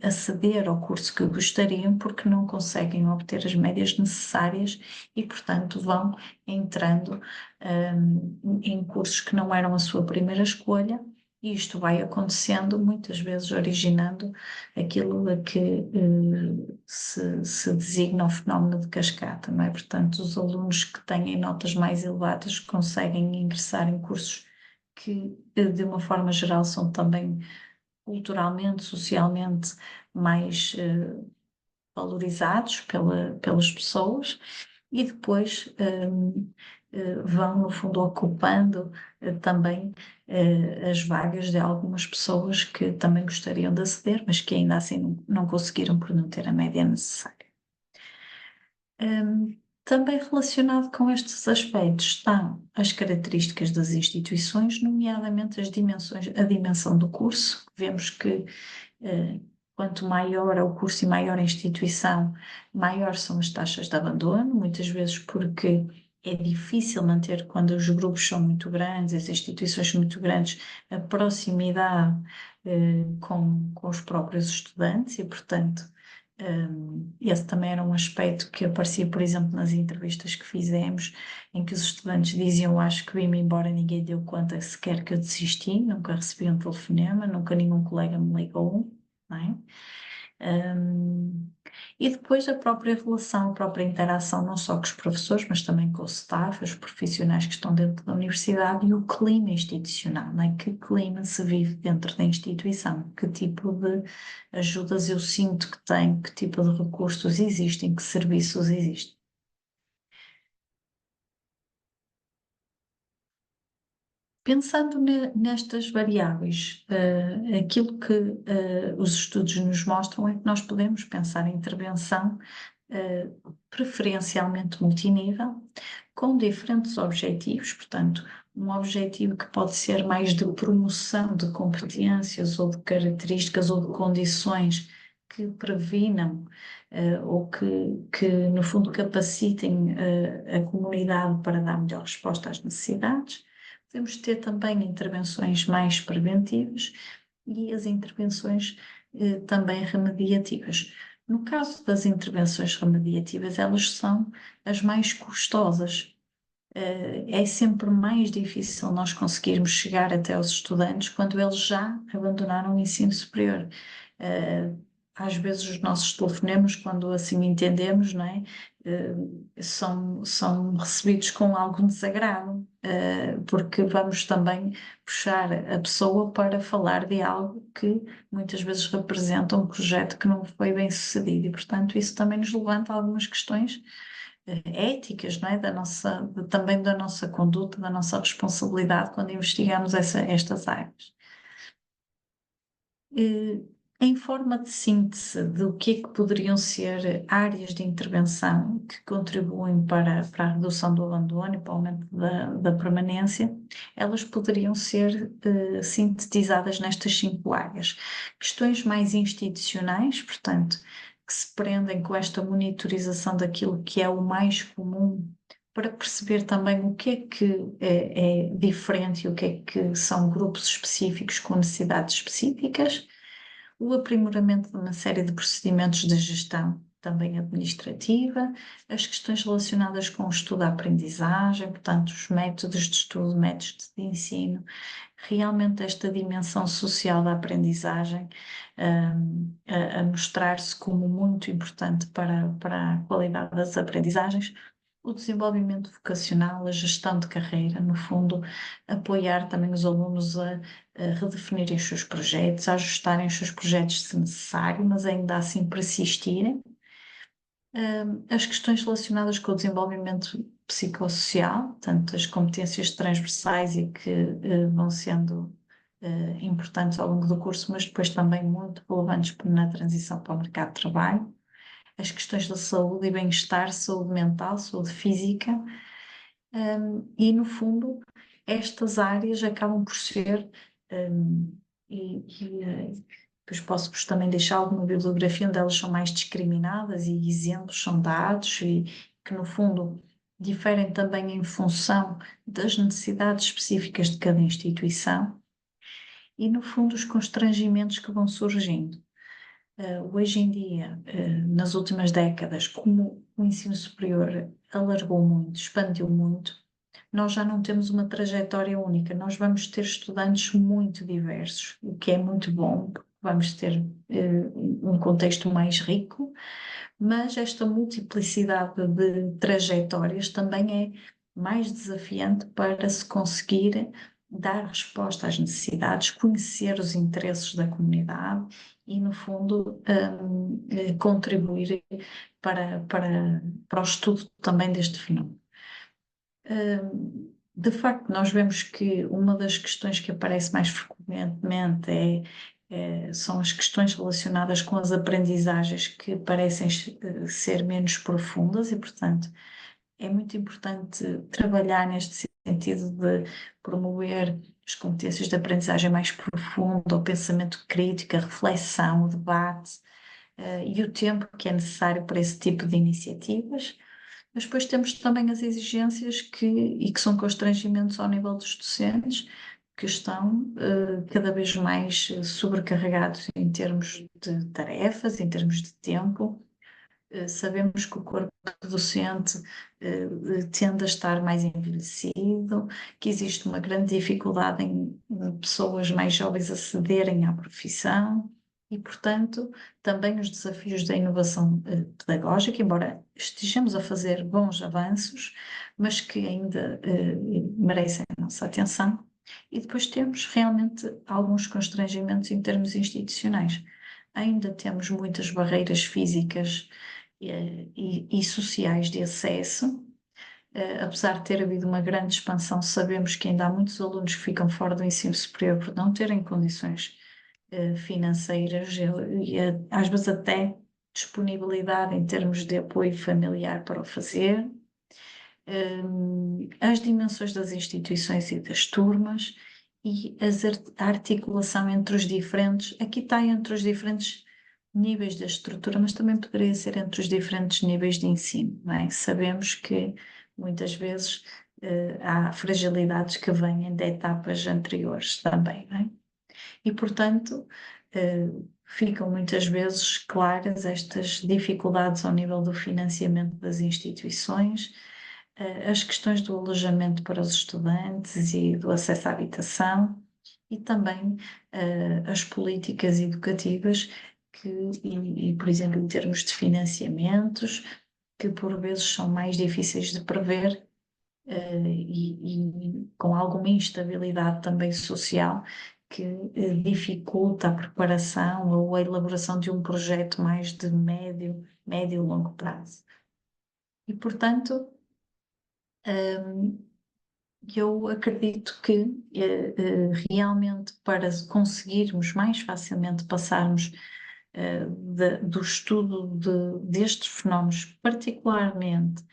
aceder ao curso que gostariam porque não conseguem obter as médias necessárias e, portanto, vão entrando em cursos que não eram a sua primeira escolha. E isto vai acontecendo, muitas vezes originando aquilo a que se designa o fenómeno de cascata, não é? Portanto, os alunos que têm notas mais elevadas conseguem ingressar em cursos que, de uma forma geral, são também culturalmente, socialmente mais valorizados pelas pessoas e depois vão, no fundo, ocupando também as vagas de algumas pessoas que também gostariam de aceder, mas que ainda assim não conseguiram por não ter a média necessária. Também relacionado com estes aspectos estão as características das instituições, nomeadamente a dimensão do curso. Vemos que quanto maior é o curso e maior a instituição, maior são as taxas de abandono, muitas vezes porque é difícil manter, quando os grupos são muito grandes, as instituições são muito grandes, a proximidade com os próprios estudantes e, portanto, esse também era um aspecto que aparecia, por exemplo, nas entrevistas que fizemos, em que os estudantes diziam: acho que vim-me embora, ninguém deu conta sequer que eu desisti, nunca recebi um telefonema, nunca nenhum colega me ligou, não é? E depois a própria relação, a própria interação, não só com os professores, mas também com o staff, os profissionais que estão dentro da universidade e o clima institucional, não é? Que clima se vive dentro da instituição, que tipo de ajudas eu sinto que tenho, que tipo de recursos existem, que serviços existem. Pensando nestas variáveis, aquilo que os estudos nos mostram é que nós podemos pensar em intervenção preferencialmente multinível, com diferentes objetivos, portanto, um objetivo que pode ser mais de promoção de competências ou de características ou de condições que previnam ou que, no fundo, capacitem a comunidade para dar melhor resposta às necessidades. Podemos ter também intervenções mais preventivas e as intervenções também remediativas. No caso das intervenções remediativas, elas são as mais custosas. É sempre mais difícil nós conseguirmos chegar até os estudantes quando eles já abandonaram o ensino superior. Às vezes os nossos telefonemas, quando assim entendemos, não é? São recebidos com algum desagrado, porque vamos também puxar a pessoa para falar de algo que muitas vezes representa um projeto que não foi bem sucedido e, portanto, isso também nos levanta algumas questões éticas, não é? Também da nossa conduta, da nossa responsabilidade quando investigamos estas áreas. Em forma de síntese do que é que poderiam ser áreas de intervenção que contribuem para a redução do abandono e para o aumento da permanência, elas poderiam ser sintetizadas nestas 5 áreas. Questões mais institucionais, portanto, que se prendem com esta monitorização daquilo que é o mais comum, para perceber também o que é diferente e o que é que são grupos específicos com necessidades específicas, o aprimoramento de uma série de procedimentos de gestão, também administrativa, as questões relacionadas com o estudo da aprendizagem, portanto, os métodos de estudo, métodos de ensino, realmente esta dimensão social da aprendizagem a mostrar-se como muito importante para a qualidade das aprendizagens, o desenvolvimento vocacional, a gestão de carreira, no fundo, apoiar também os alunos a redefinirem os seus projetos, a ajustarem os seus projetos se necessário, mas ainda assim persistirem. As questões relacionadas com o desenvolvimento psicossocial, portanto, as competências transversais e que vão sendo importantes ao longo do curso, mas depois também muito relevantes na transição para o mercado de trabalho. As questões da saúde e bem-estar, saúde mental, saúde física, e no fundo estas áreas acabam por ser, depois posso-vos também deixar alguma bibliografia onde elas são mais discriminadas e exemplos são dados e que no fundo diferem também em função das necessidades específicas de cada instituição e no fundo os constrangimentos que vão surgindo. Hoje em dia, nas últimas décadas, como o ensino superior alargou muito, expandiu muito, nós já não temos uma trajetória única, nós vamos ter estudantes muito diversos, o que é muito bom, porque vamos ter um contexto mais rico, mas esta multiplicidade de trajetórias também é mais desafiante para se conseguir dar resposta às necessidades, conhecer os interesses da comunidade e, no fundo, contribuir para o estudo também deste fenómeno. De facto, nós vemos que uma das questões que aparece mais frequentemente são as questões relacionadas com as aprendizagens que parecem ser menos profundas e, portanto, é muito importante trabalhar neste sentido de promover as competências de aprendizagem mais profunda, o pensamento crítico, a reflexão, o debate, e o tempo que é necessário para esse tipo de iniciativas. Mas depois temos também as exigências e que são constrangimentos ao nível dos docentes, que estão cada vez mais sobrecarregados em termos de tarefas, em termos de tempo. Sabemos que o corpo docente tende a estar mais envelhecido, que existe uma grande dificuldade em pessoas mais jovens acederem à profissão e, portanto, também os desafios da inovação pedagógica, embora estejamos a fazer bons avanços, mas que ainda merecem a nossa atenção. E depois temos realmente alguns constrangimentos em termos institucionais. Ainda temos muitas barreiras físicas e sociais de acesso. Apesar de ter havido uma grande expansão, sabemos que ainda há muitos alunos que ficam fora do ensino superior por não terem condições financeiras e às vezes até disponibilidade em termos de apoio familiar para o fazer. As dimensões das instituições e das turmas e a articulação entre os diferentes, aqui está entre os diferentes níveis da estrutura, mas também poderia ser entre os diferentes níveis de ensino, não é? Sabemos que muitas vezes há fragilidades que vêm de etapas anteriores também, não é? E, portanto, ficam muitas vezes claras estas dificuldades ao nível do financiamento das instituições, as questões do alojamento para os estudantes e do acesso à habitação e também as políticas educativas por exemplo, em termos de financiamentos, que por vezes são mais difíceis de prever e com alguma instabilidade também social que dificulta a preparação ou a elaboração de um projeto mais de médio e longo prazo. E, portanto, eu acredito que realmente para conseguirmos mais facilmente passarmos do estudo destes fenómenos, particularmente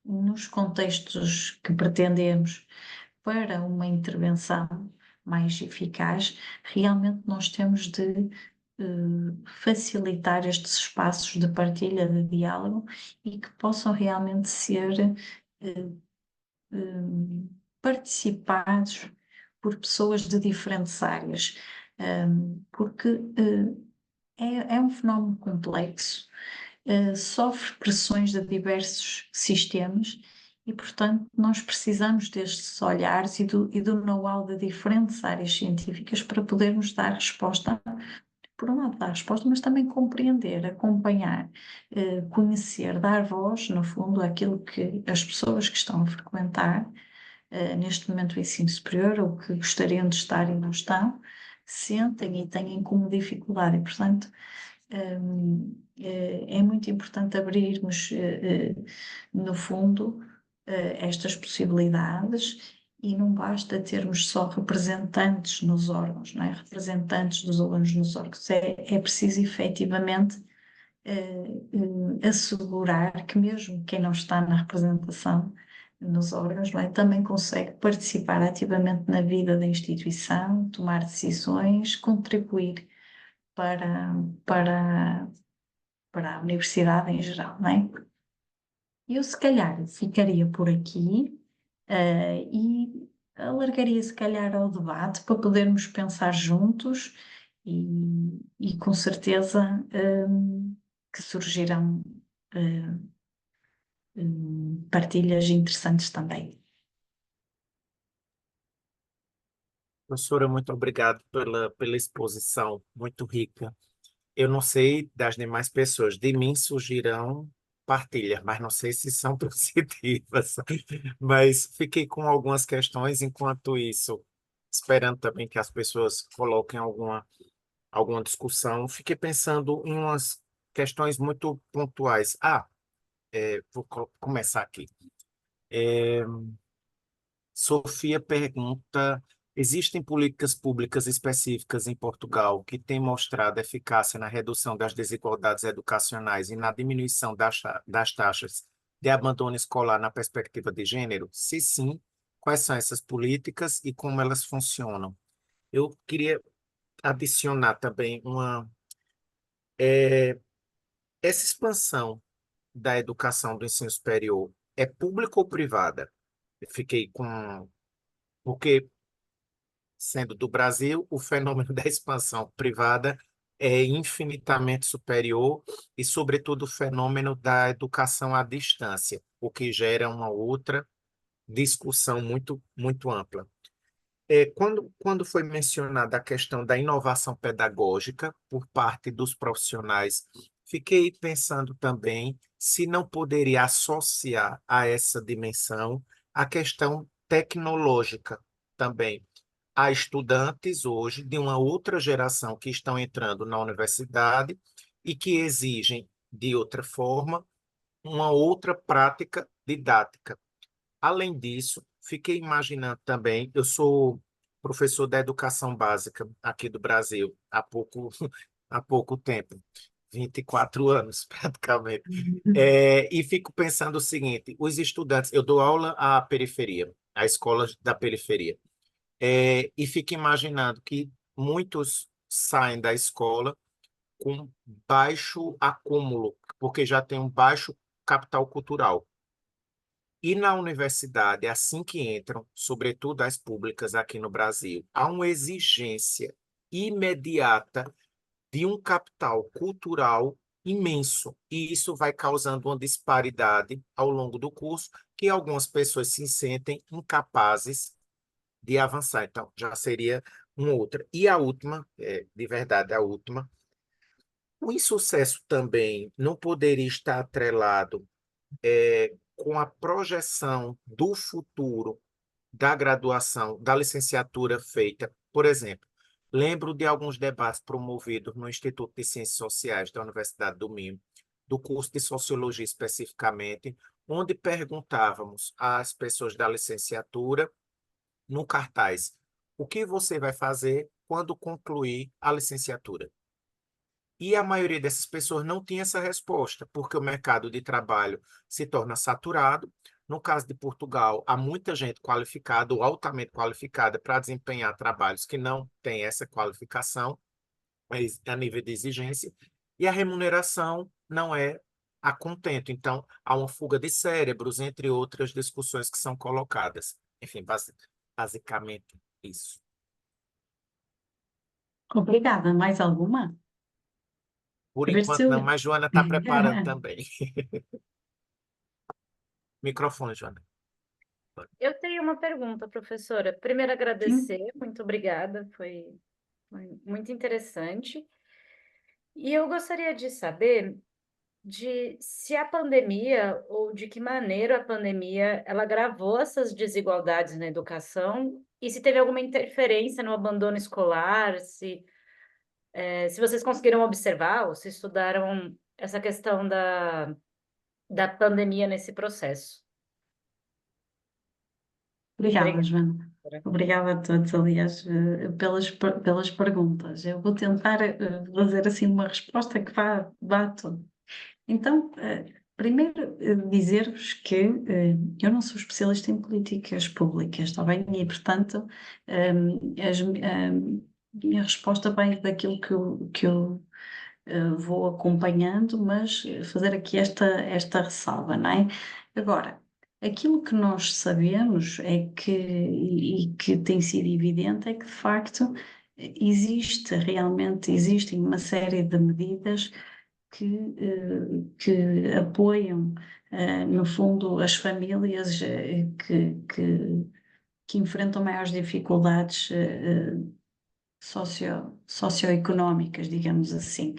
nos contextos que pretendemos, para uma intervenção mais eficaz, realmente nós temos de facilitar estes espaços de partilha, de diálogo e que possam realmente ser eh, participados por pessoas de diferentes áreas, porque é um fenómeno complexo, sofre pressões de diversos sistemas e, portanto, nós precisamos destes olhares e do know-how de diferentes áreas científicas para podermos dar resposta, por um lado, dar resposta, mas também compreender, acompanhar, conhecer, dar voz, no fundo, àquilo que as pessoas que estão a frequentar neste momento o ensino superior, ou que gostariam de estar e não estão, sentem e têm como dificuldade. E, portanto, é muito importante abrirmos, no fundo, estas possibilidades. E não basta termos só representantes nos órgãos, não é? Representantes dos alunos nos órgãos. É preciso efetivamente assegurar que mesmo quem não está na representação nos órgãos, não é, também consegue participar ativamente na vida da instituição, tomar decisões, contribuir para, para, para a universidade em geral, não é? Eu se calhar ficaria por aqui, e alargaria se calhar ao debate para podermos pensar juntos e com certeza que surgirão partilhas interessantes também. Professora, muito obrigado pela exposição muito rica. Eu não sei das demais pessoas, de mim surgirão partilhas, mas não sei se são positivas. Mas fiquei com algumas questões enquanto isso, esperando também que as pessoas coloquem alguma discussão. Fiquei pensando em umas questões muito pontuais. Vou começar aqui. Sofia pergunta: existem políticas públicas específicas em Portugal que têm mostrado eficácia na redução das desigualdades educacionais e na diminuição das taxas de abandono escolar na perspectiva de gênero? Se sim, quais são essas políticas e como elas funcionam? Eu queria adicionar também essa expansão da educação do ensino superior é pública ou privada? Eu fiquei com porque sendo do Brasil, o fenômeno da expansão privada é infinitamente superior e, sobretudo, o fenômeno da educação à distância, o que gera uma outra discussão muito ampla. Quando foi mencionada a questão da inovação pedagógica por parte dos profissionais, fiquei pensando também se não poderia associar a essa dimensão a questão tecnológica também. Há estudantes hoje de uma outra geração que estão entrando na universidade e que exigem, de outra forma, uma outra prática didática. Além disso, fiquei imaginando também, eu sou professor da educação básica aqui do Brasil há pouco tempo, 24 anos praticamente. E fico pensando o seguinte, os estudantes, eu dou aula à periferia, à escola da periferia, e fico imaginando que muitos saem da escola com baixo acúmulo, porque já tem um baixo capital cultural. E na universidade, assim que entram, sobretudo as públicas aqui no Brasil, há uma exigência imediata de um capital cultural imenso. E isso vai causando uma disparidade ao longo do curso, que algumas pessoas se sentem incapazes de avançar. Então, já seria uma outra. E a última, de verdade, a última, o insucesso também não poderia estar atrelado com a projeção do futuro da graduação, da licenciatura feita. Por exemplo, lembro de alguns debates promovidos no Instituto de Ciências Sociais da Universidade do Minho, do curso de Sociologia especificamente, onde perguntávamos às pessoas da licenciatura no cartaz: o que você vai fazer quando concluir a licenciatura? E a maioria dessas pessoas não tinha essa resposta, porque o mercado de trabalho se torna saturado. No caso de Portugal, há muita gente qualificada ou altamente qualificada para desempenhar trabalhos que não têm essa qualificação, mas a nível de exigência, e a remuneração não é a contento. Então, há uma fuga de cérebros, entre outras discussões que são colocadas. Enfim, basicamente isso. Obrigada. Mais alguma? Por A ver se enquanto não, eu... mas Joana está preparando também. Microfone, Joana. Eu tenho uma pergunta, professora. Primeiro, Sim, agradecer, muito obrigada, foi muito interessante. E eu gostaria de saber de se a pandemia ou de que maneira a pandemia ela agravou essas desigualdades na educação e se teve alguma interferência no abandono escolar, se vocês conseguiram observar ou se estudaram essa questão da pandemia nesse processo. obrigada, Obrigada. Joana. Obrigada a todos, aliás, pelas perguntas. Eu vou tentar fazer assim uma resposta que vá a tudo. Então, primeiro, dizer-vos que eu não sou especialista em políticas públicas, está bem? E, portanto, a minha resposta vem daquilo que eu vou acompanhando, mas fazer aqui esta ressalva, não é? Agora, aquilo que nós sabemos é que, e que tem sido evidente, é que de facto existem uma série de medidas que apoiam, no fundo, as famílias que enfrentam maiores dificuldades socioeconómicas, digamos assim.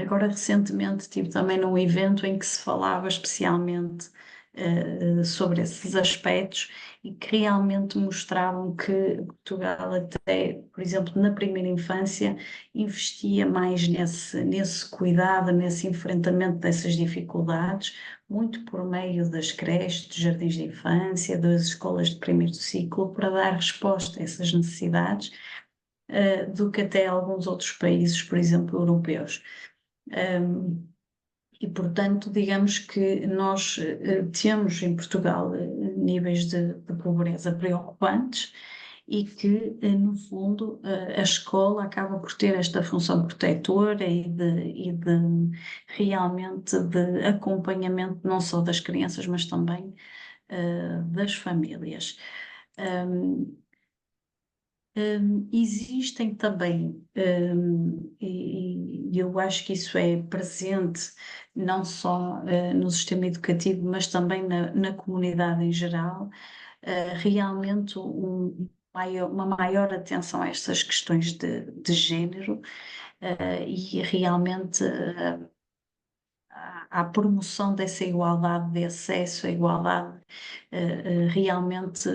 Agora, recentemente, estive também num evento em que se falava especialmente sobre esses aspectos e que realmente mostravam que Portugal, até, por exemplo, na primeira infância, investia mais nesse cuidado, nesse enfrentamento dessas dificuldades, muito por meio das creches, dos jardins de infância, das escolas de primeiro ciclo, para dar resposta a essas necessidades do que até alguns outros países, por exemplo, europeus. E, portanto, digamos que nós temos em Portugal níveis de pobreza preocupantes e que, no fundo, a escola acaba por ter esta função protetora e de realmente de acompanhamento não só das crianças, mas também das famílias. Existem também, e eu acho que isso é presente não só no sistema educativo, mas também na comunidade em geral, realmente uma maior atenção a estas questões de género, e realmente à promoção dessa igualdade de acesso, a igualdade realmente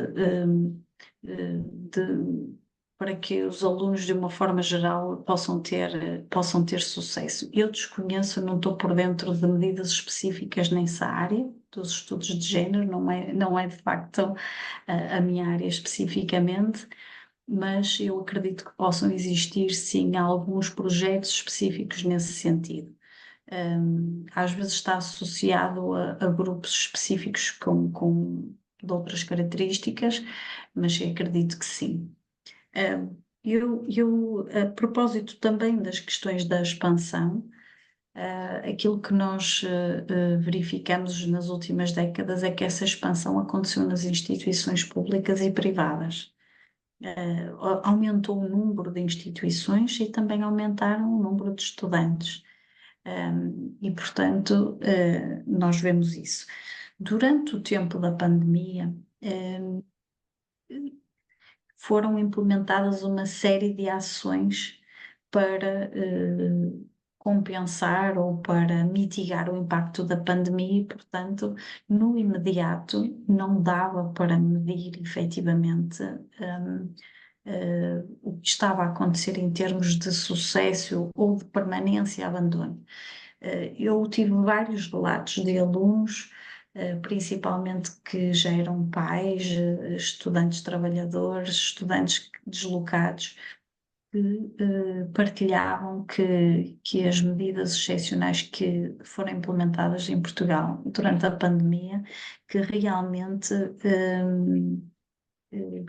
para que os alunos, de uma forma geral, possam ter sucesso. Eu desconheço, não estou por dentro de medidas específicas nessa área dos estudos de género, não é de facto a minha área especificamente, mas eu acredito que possam existir, sim, alguns projetos específicos nesse sentido. Às vezes está associado a grupos específicos de outras características, mas eu acredito que sim. A propósito também das questões da expansão, aquilo que nós verificamos nas últimas décadas é que essa expansão aconteceu nas instituições públicas e privadas. Aumentou o número de instituições e também aumentaram o número de estudantes. E, portanto, nós vemos isso. Durante o tempo da pandemia, foram implementadas uma série de ações para compensar ou para mitigar o impacto da pandemia e, portanto, no imediato não dava para medir efetivamente o que estava a acontecer em termos de sucesso ou de permanência e abandono. Eu tive vários relatos de alunos principalmente que já eram pais, estudantes trabalhadores, estudantes deslocados, que partilhavam que as medidas excepcionais que foram implementadas em Portugal durante a pandemia, que realmente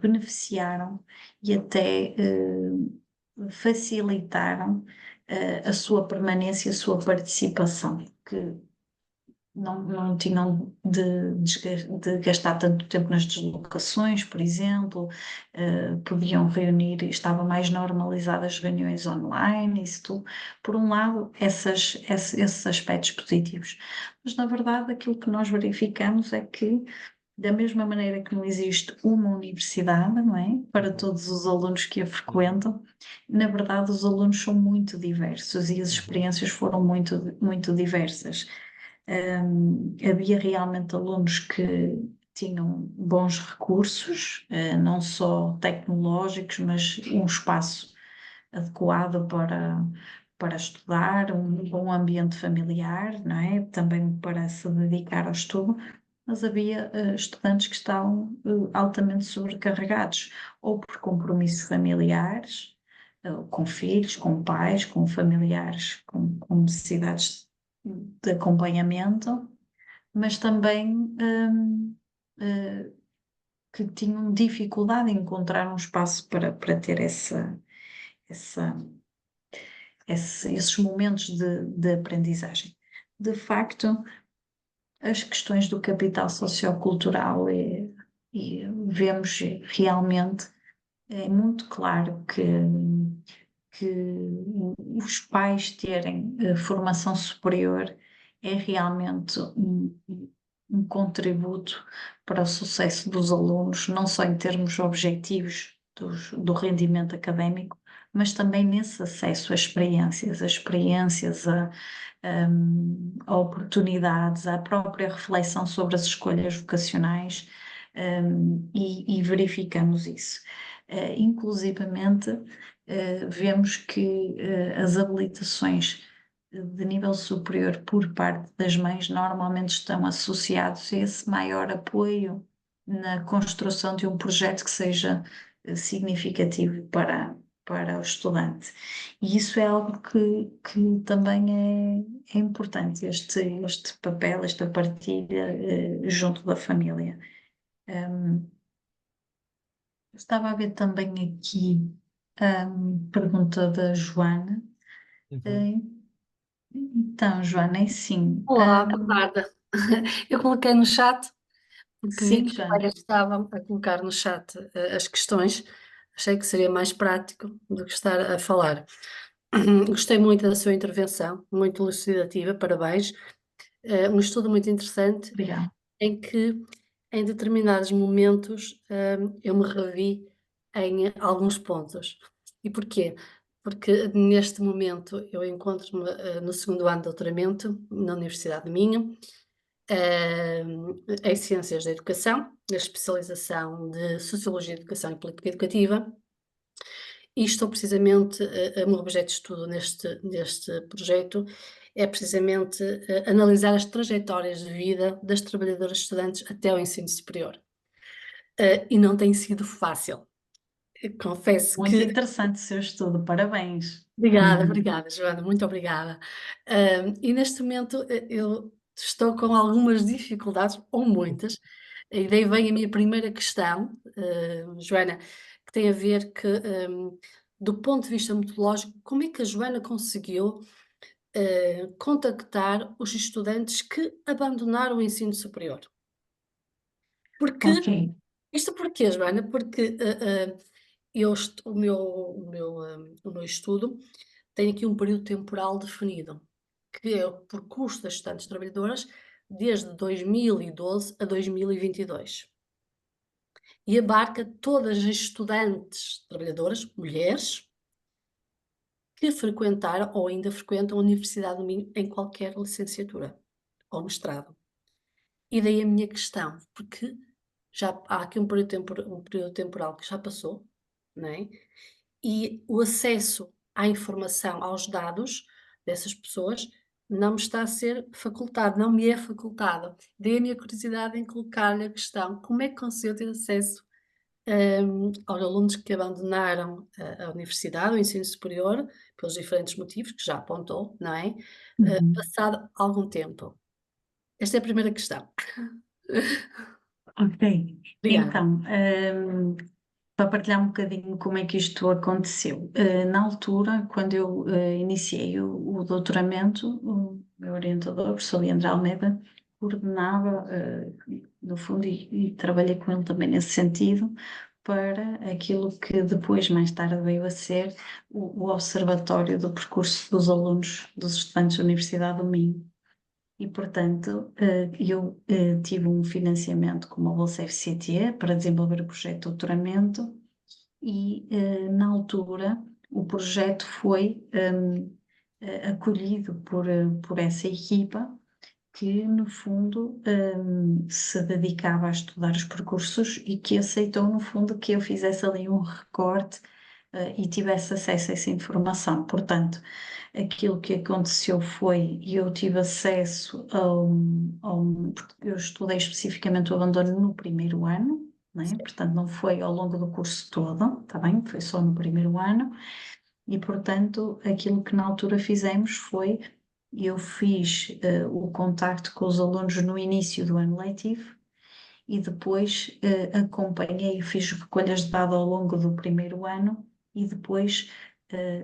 beneficiaram e até facilitaram a sua permanência, a sua participação, que não tinham de gastar tanto tempo nas deslocações, por exemplo, podiam reunir, estava mais normalizadas as reuniões online, isso tudo. Por um lado, esses aspectos positivos. Mas, na verdade, aquilo que nós verificamos é que, da mesma maneira que não existe uma universidade, não é? Para todos os alunos que a frequentam, na verdade, os alunos são muito diversos e as experiências foram muito, muito diversas. Havia realmente alunos que tinham bons recursos, não só tecnológicos, mas um espaço adequado para estudar, um bom ambiente familiar, não é? Também para se dedicar ao estudo, mas havia estudantes que estavam altamente sobrecarregados, ou por compromissos familiares, com filhos, com pais, com familiares, com necessidades de acompanhamento, mas também que tinham dificuldade em encontrar um espaço para ter essa, esses momentos de aprendizagem. De facto, as questões do capital sociocultural e vemos realmente, é muito claro que os pais terem formação superior é realmente um contributo para o sucesso dos alunos, não só em termos objetivos do rendimento académico, mas também nesse acesso a experiências, a oportunidades, à própria reflexão sobre as escolhas vocacionais, e verificamos isso. Inclusivamente, vemos que as habilitações de nível superior por parte das mães normalmente estão associados a esse maior apoio na construção de um projeto que seja significativo para o estudante. E isso é algo que também é importante, este papel, esta partilha junto da família. Estava a ver também aqui a pergunta da Joana. Então, Joana, é sim. Olá, boa tarde. Eu coloquei no chat, porque vi Sim, que os Joana. colegas estavam a colocar no chat as questões. Achei que seria mais prático do que estar a falar. Gostei muito da sua intervenção, muito elucidativa, parabéns. Um estudo muito interessante, Obrigada. em que em determinados momentos eu me revi em alguns pontos. E porquê? Porque neste momento eu encontro-me no segundo ano de doutoramento na Universidade de Minho, em Ciências da Educação, na especialização de Sociologia da Educação e Política Educativa, e estou precisamente, o meu objeto de estudo neste projeto é precisamente analisar as trajetórias de vida das trabalhadoras estudantes até ao ensino superior. E não tem sido fácil. Confesso Muito que. interessante o seu estudo, parabéns. Obrigada, Joana, muito obrigada. E neste momento eu estou com algumas dificuldades, ou muitas, e daí vem a minha primeira questão, Joana, que tem a ver que, do ponto de vista metodológico, como é que a Joana conseguiu contactar os estudantes que abandonaram o ensino superior? Porque, Ok, isto porquê, Joana? Porque o meu estudo tem aqui um período temporal definido, que é o percurso das estudantes trabalhadoras desde 2012 a 2022. E abarca todas as estudantes trabalhadoras, mulheres, que frequentaram ou ainda frequentam a Universidade do Minho em qualquer licenciatura ou mestrado. E daí a minha questão, porque já há aqui um período temporal que já passou, não é? E o acesso à informação, aos dados dessas pessoas não me está a ser facultado, não me é facultado. Daí a minha curiosidade em colocar-lhe a questão: como é que conseguiu ter acesso aos alunos que abandonaram a universidade, o ensino superior, pelos diferentes motivos que já apontou, não é? Passado algum tempo. Esta é a primeira questão. Ok, Obrigada. então, para partilhar um bocadinho como é que isto aconteceu. Na altura, quando eu iniciei o doutoramento, o meu orientador, o professor Leandro Almeida, coordenava, no fundo, e trabalhei com ele também nesse sentido, para aquilo que depois, mais tarde, veio a ser o Observatório do Percurso dos Alunos, dos Estudantes da Universidade do Minho. E, portanto, eu tive um financiamento com uma bolsa FCT para desenvolver o projeto de doutoramento e, na altura, o projeto foi acolhido por essa equipa que, no fundo, se dedicava a estudar os percursos e que aceitou, no fundo, que eu fizesse ali um recorte e tivesse acesso a essa informação. Portanto, aquilo que aconteceu foi, eu tive acesso porque eu estudei especificamente o abandono no primeiro ano, né? Portanto não foi ao longo do curso todo, tá bem? Foi só no primeiro ano, e portanto aquilo que na altura fizemos foi, eu fiz o contacto com os alunos no início do ano letivo, e depois acompanhei, fiz recolhas de dados ao longo do primeiro ano, e depois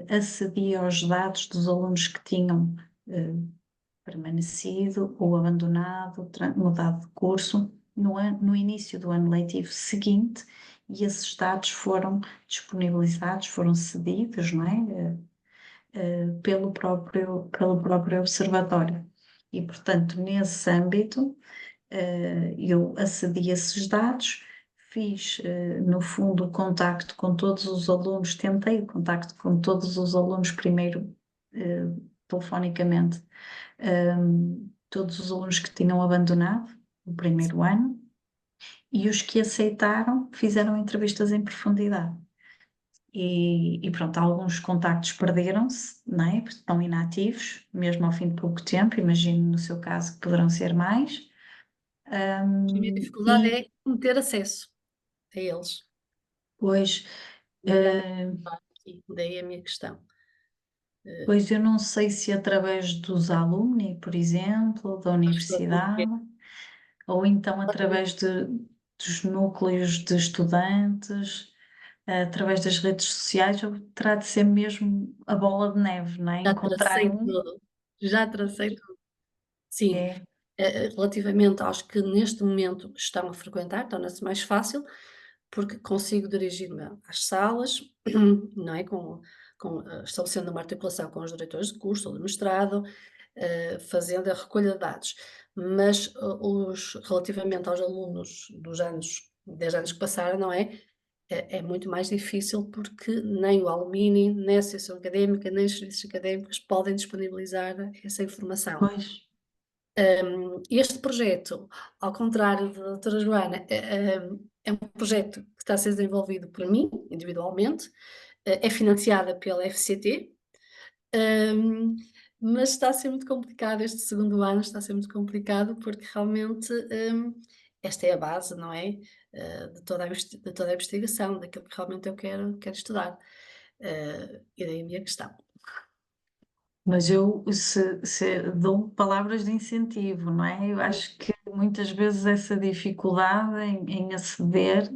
acedi aos dados dos alunos que tinham permanecido ou abandonado, mudado de curso no início do ano letivo seguinte, e esses dados foram disponibilizados, foram cedidos, não é? Pelo próprio observatório. E, portanto, nesse âmbito, eu acedi a esses dados, fiz, no fundo, o contacto com todos os alunos, tentei o contacto com todos os alunos primeiro, telefonicamente, todos os alunos que tinham abandonado o primeiro ano, e os que aceitaram fizeram entrevistas em profundidade. E pronto, alguns contactos perderam-se, não é? Porque estão inativos, mesmo ao fim de pouco tempo, imagino no seu caso que poderão ser mais. A minha dificuldade é ter acesso a eles. Pois, Daí a minha questão. pois eu não sei se através dos alumni, por exemplo, da universidade, ou então através dos núcleos de estudantes, através das redes sociais, ou terá de ser mesmo a bola de neve, não é? Já Encontrar tracei um. tudo. Já tracei tudo. Sim, É, relativamente aos que neste momento estão a frequentar, torna-se mais fácil, porque consigo dirigir-me às salas, não é? Estabelecendo uma articulação com os diretores de curso ou de mestrado, fazendo a recolha de dados. Mas relativamente aos alunos dos 10 anos que passaram, não é? É muito mais difícil porque nem o Alumni, nem a Associação Académica, nem os serviços académicos podem disponibilizar essa informação. pois, Este projeto, ao contrário da doutora Joana, é um projeto que está a ser desenvolvido por mim, individualmente, é financiada pela FCT, hum, mas está a ser muito complicado, este segundo ano está a ser muito complicado, porque realmente esta é a base, não é? De toda a investigação, daquilo que realmente eu quero estudar. E daí a minha questão. mas eu se dou palavras de incentivo, não é? Eu acho que muitas vezes essa dificuldade em aceder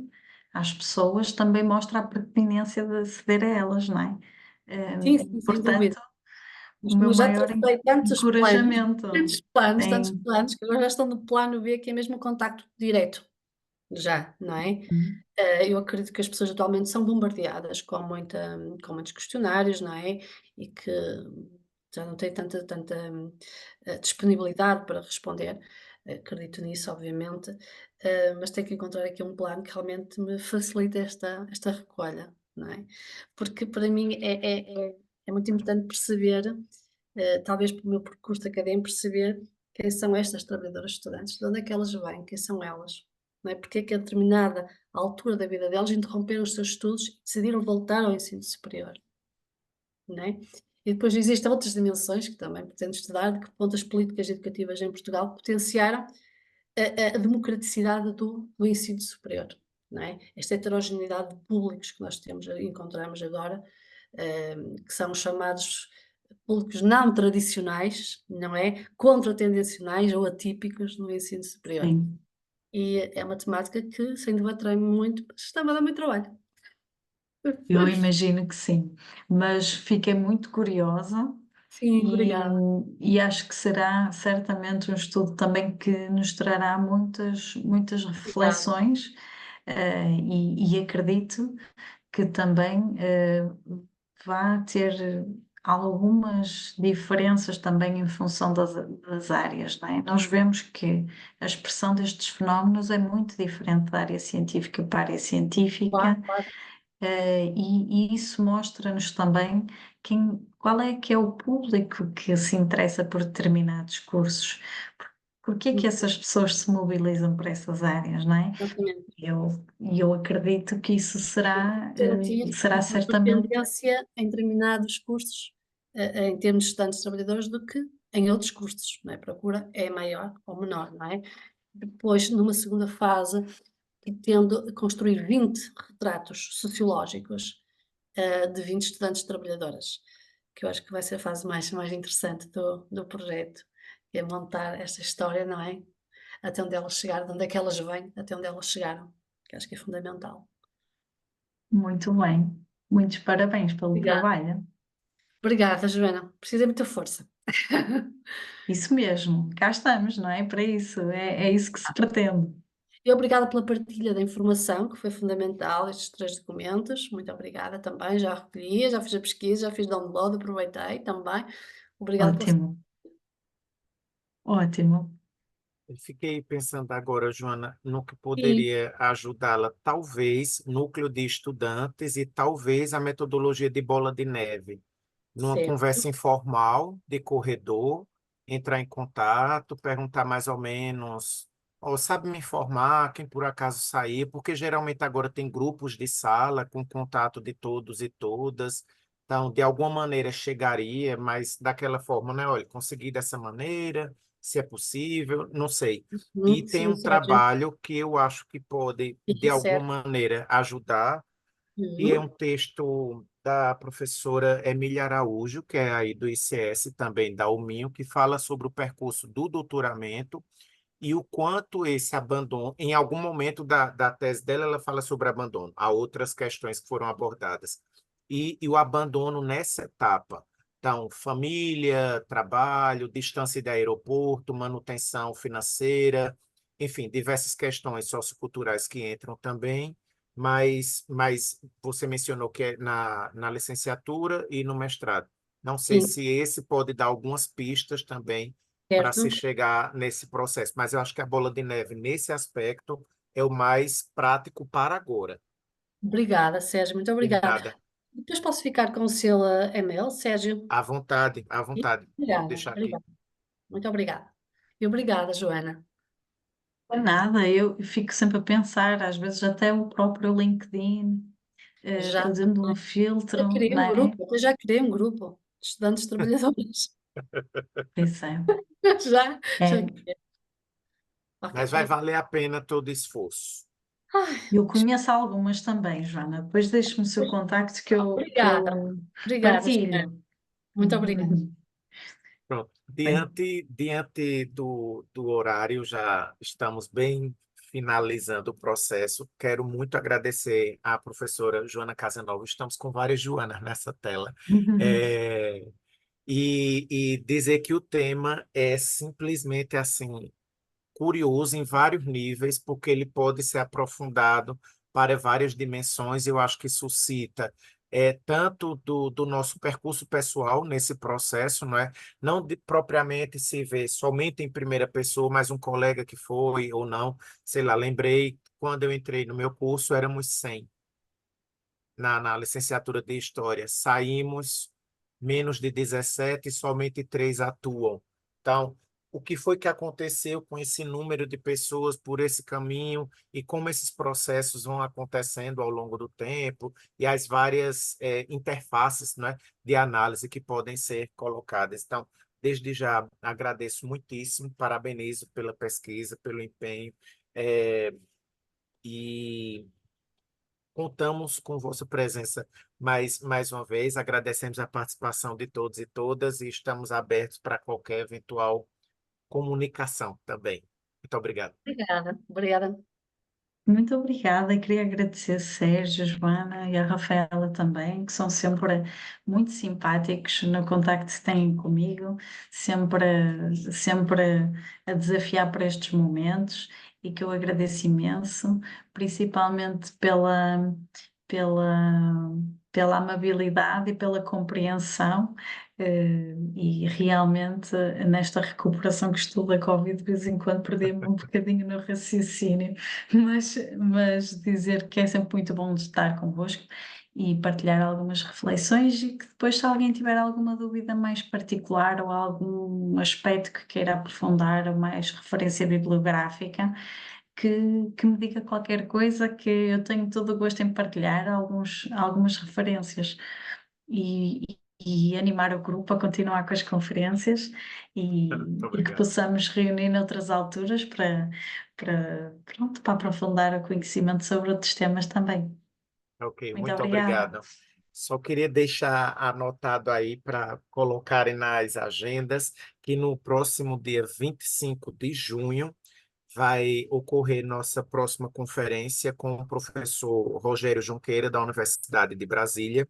às pessoas também mostra a pertinência de aceder a elas, não é? Sim, sim, sem dúvida. Portanto, Mas o meu como eu já maior tracei encorajamento tantos em. planos, que agora já estão no plano B, que é mesmo o contacto direto, já, não é? Eu acredito que as pessoas atualmente são bombardeadas com muitos questionários, não é? E que já não têm tanta disponibilidade para responder. Acredito nisso, obviamente, mas tenho que encontrar aqui um plano que realmente me facilite esta recolha, não é? Porque para mim é muito importante perceber, talvez pelo meu percurso académico, perceber quem são estas trabalhadoras estudantes, de onde é que elas vêm, quem são elas, não é? Porque é que a determinada altura da vida delas interromperam os seus estudos e decidiram voltar ao ensino superior, não é? E depois existem outras dimensões que também pretendo estudar, de que ponto as políticas educativas em Portugal potenciaram a democraticidade do ensino superior, não é? Esta heterogeneidade de públicos que nós temos, encontramos agora, que são os chamados públicos não tradicionais, não é? Contratendencionais ou atípicos no ensino superior. Sim. E é uma temática que, sem debater muito, mas está-me a dar muito trabalho. Eu imagino que sim, mas fiquei muito curiosa Sim, e, obrigada. e acho que será certamente um estudo também que nos trará muitas Obrigada. reflexões, e acredito que também vá ter algumas diferenças também em função das áreas, não é? Nós vemos que a expressão destes fenómenos é muito diferente da área científica para a área científica. Claro. E isso mostra-nos também qual é que é o público que se interessa por determinados cursos, porque é que essas pessoas se mobilizam para essas áreas, não é? Exatamente. E eu acredito que isso Sentir será uma certamente pertendência em determinados cursos, em termos de estudantes trabalhadores, do que em outros cursos, não é? A procura é maior ou menor, não é? Depois, numa segunda fase, pretendo construir 20 retratos sociológicos, de 20 estudantes trabalhadoras, que eu acho que vai ser a fase mais interessante do projeto, é montar esta história, não é? Até onde elas chegaram, de onde é que elas vêm, até onde elas chegaram, que acho que é fundamental. muito bem. Muitos parabéns pelo Obrigada. trabalho. Obrigada, Joana. Precisa de muita força. Isso mesmo, cá estamos, não é? Para isso, é isso que se pretende. E obrigada pela partilha da informação, que foi fundamental, estes 3 documentos. Muito obrigada também. Já recolhi, já fiz a pesquisa, já fiz download, aproveitei também. Obrigada pela. Ótimo, ótimo. Eu fiquei pensando agora, Joana, no que Sim, poderia ajudá-la, talvez núcleo de estudantes e talvez a metodologia de bola de neve, numa certo. conversa informal de corredor, entrar em contato, perguntar mais ou menos, ou sabe me informar quem por acaso sair, porque geralmente agora tem grupos de sala com contato de todos e todas, então de alguma maneira chegaria, mas daquela forma, né? Olha, consegui dessa maneira, se é possível, não sei. E tem Sim, um Sérgio. trabalho que eu acho que pode, de Sim, alguma certo. maneira, ajudar, e é um Uhum. texto da professora Emília Araújo, que é aí do ICS, também da UMinho, que fala sobre o percurso do doutoramento e o quanto esse abandono, em algum momento da tese dela, ela fala sobre abandono. Há outras questões que foram abordadas. E o abandono nessa etapa. Então, família, trabalho, distância de aeroporto, manutenção financeira, enfim, diversas questões socioculturais que entram também, mas você mencionou que é na licenciatura e no mestrado. Não sei Sim, se esse pode dar algumas pistas também para se certo. chegar nesse processo. Mas eu acho que a bola de neve, nesse aspecto, é o mais prático para agora. Obrigada, Sérgio, muito De obrigada. nada. Depois posso ficar com o seu e-mail, Sérgio? À vontade, à Sim? vontade. Pode Obrigada, deixar aqui. obrigada. Muito obrigada. E obrigada, Joana. Não é nada, eu fico sempre a pensar, às vezes até o próprio LinkedIn, Já, fazendo um já filtro, criei não um é? grupo, eu já criei um grupo de estudantes trabalhadores. Isso é. Já É, criei. Ok, Mas vai valer a pena todo esforço. Ai, eu conheço algumas também, Joana. Depois deixe-me o seu contacto que eu, que obrigada, eu obrigada, Joana. partilho. Muito obrigada. Pronto. Bem, Diante do horário, já estamos bem finalizando o processo. Quero muito agradecer à professora Joana Casanova. Estamos com várias Joanas nessa tela. É, e dizer que o tema é simplesmente assim curioso em vários níveis, porque ele pode ser aprofundado para várias dimensões. Eu acho que suscita tanto do nosso percurso pessoal nesse processo, não é? Não de propriamente se ver somente em primeira pessoa, mas um colega que foi ou não, sei lá, lembrei quando eu entrei no meu curso, éramos 100 na licenciatura de História. Saímos menos de 17 e somente 3 atuam. Então, o que foi que aconteceu com esse número de pessoas por esse caminho e como esses processos vão acontecendo ao longo do tempo e as várias interfaces, né, de análise que podem ser colocadas. Então, desde já agradeço muitíssimo, parabenizo pela pesquisa, pelo empenho, e contamos com vossa presença mais uma vez, agradecemos a participação de todos e todas e estamos abertos para qualquer eventual comunicação também. Muito obrigado. Obrigada, obrigada. Muito obrigada e queria agradecer Sérgio, Joana e a Rafaela também, que são sempre muito simpáticos no contacto que têm comigo, sempre a desafiar para estes momentos e que eu agradeço imenso, principalmente pela, pela amabilidade e pela compreensão. E realmente nesta recuperação que estou da Covid, de vez em quando perdi-me um bocadinho no raciocínio, mas dizer que é sempre muito bom de estar convosco e partilhar algumas reflexões e que depois, se alguém tiver alguma dúvida mais particular ou algum aspecto que queira aprofundar ou mais referência bibliográfica, que me diga qualquer coisa, que eu tenho todo o gosto em partilhar algumas referências e animar o grupo a continuar com as conferências Muito e que obrigado. possamos reunir noutras alturas pronto, para aprofundar o conhecimento sobre outros temas também. Ok, Muito muito obrigada. obrigado. Só queria deixar anotado aí para colocarem nas agendas que no próximo dia 25 de junho vai ocorrer nossa próxima conferência com o professor Rogério Junqueira, da Universidade de Brasília,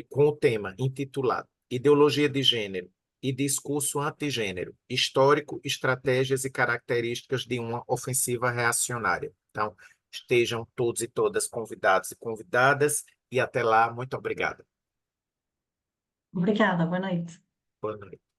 com o tema intitulado Ideologia de Gênero e Discurso Antigênero, Histórico, Estratégias e Características de uma Ofensiva Reacionária. Então, estejam todos e todas convidados e convidadas, e até lá, muito obrigado. Obrigada, boa noite. Boa noite.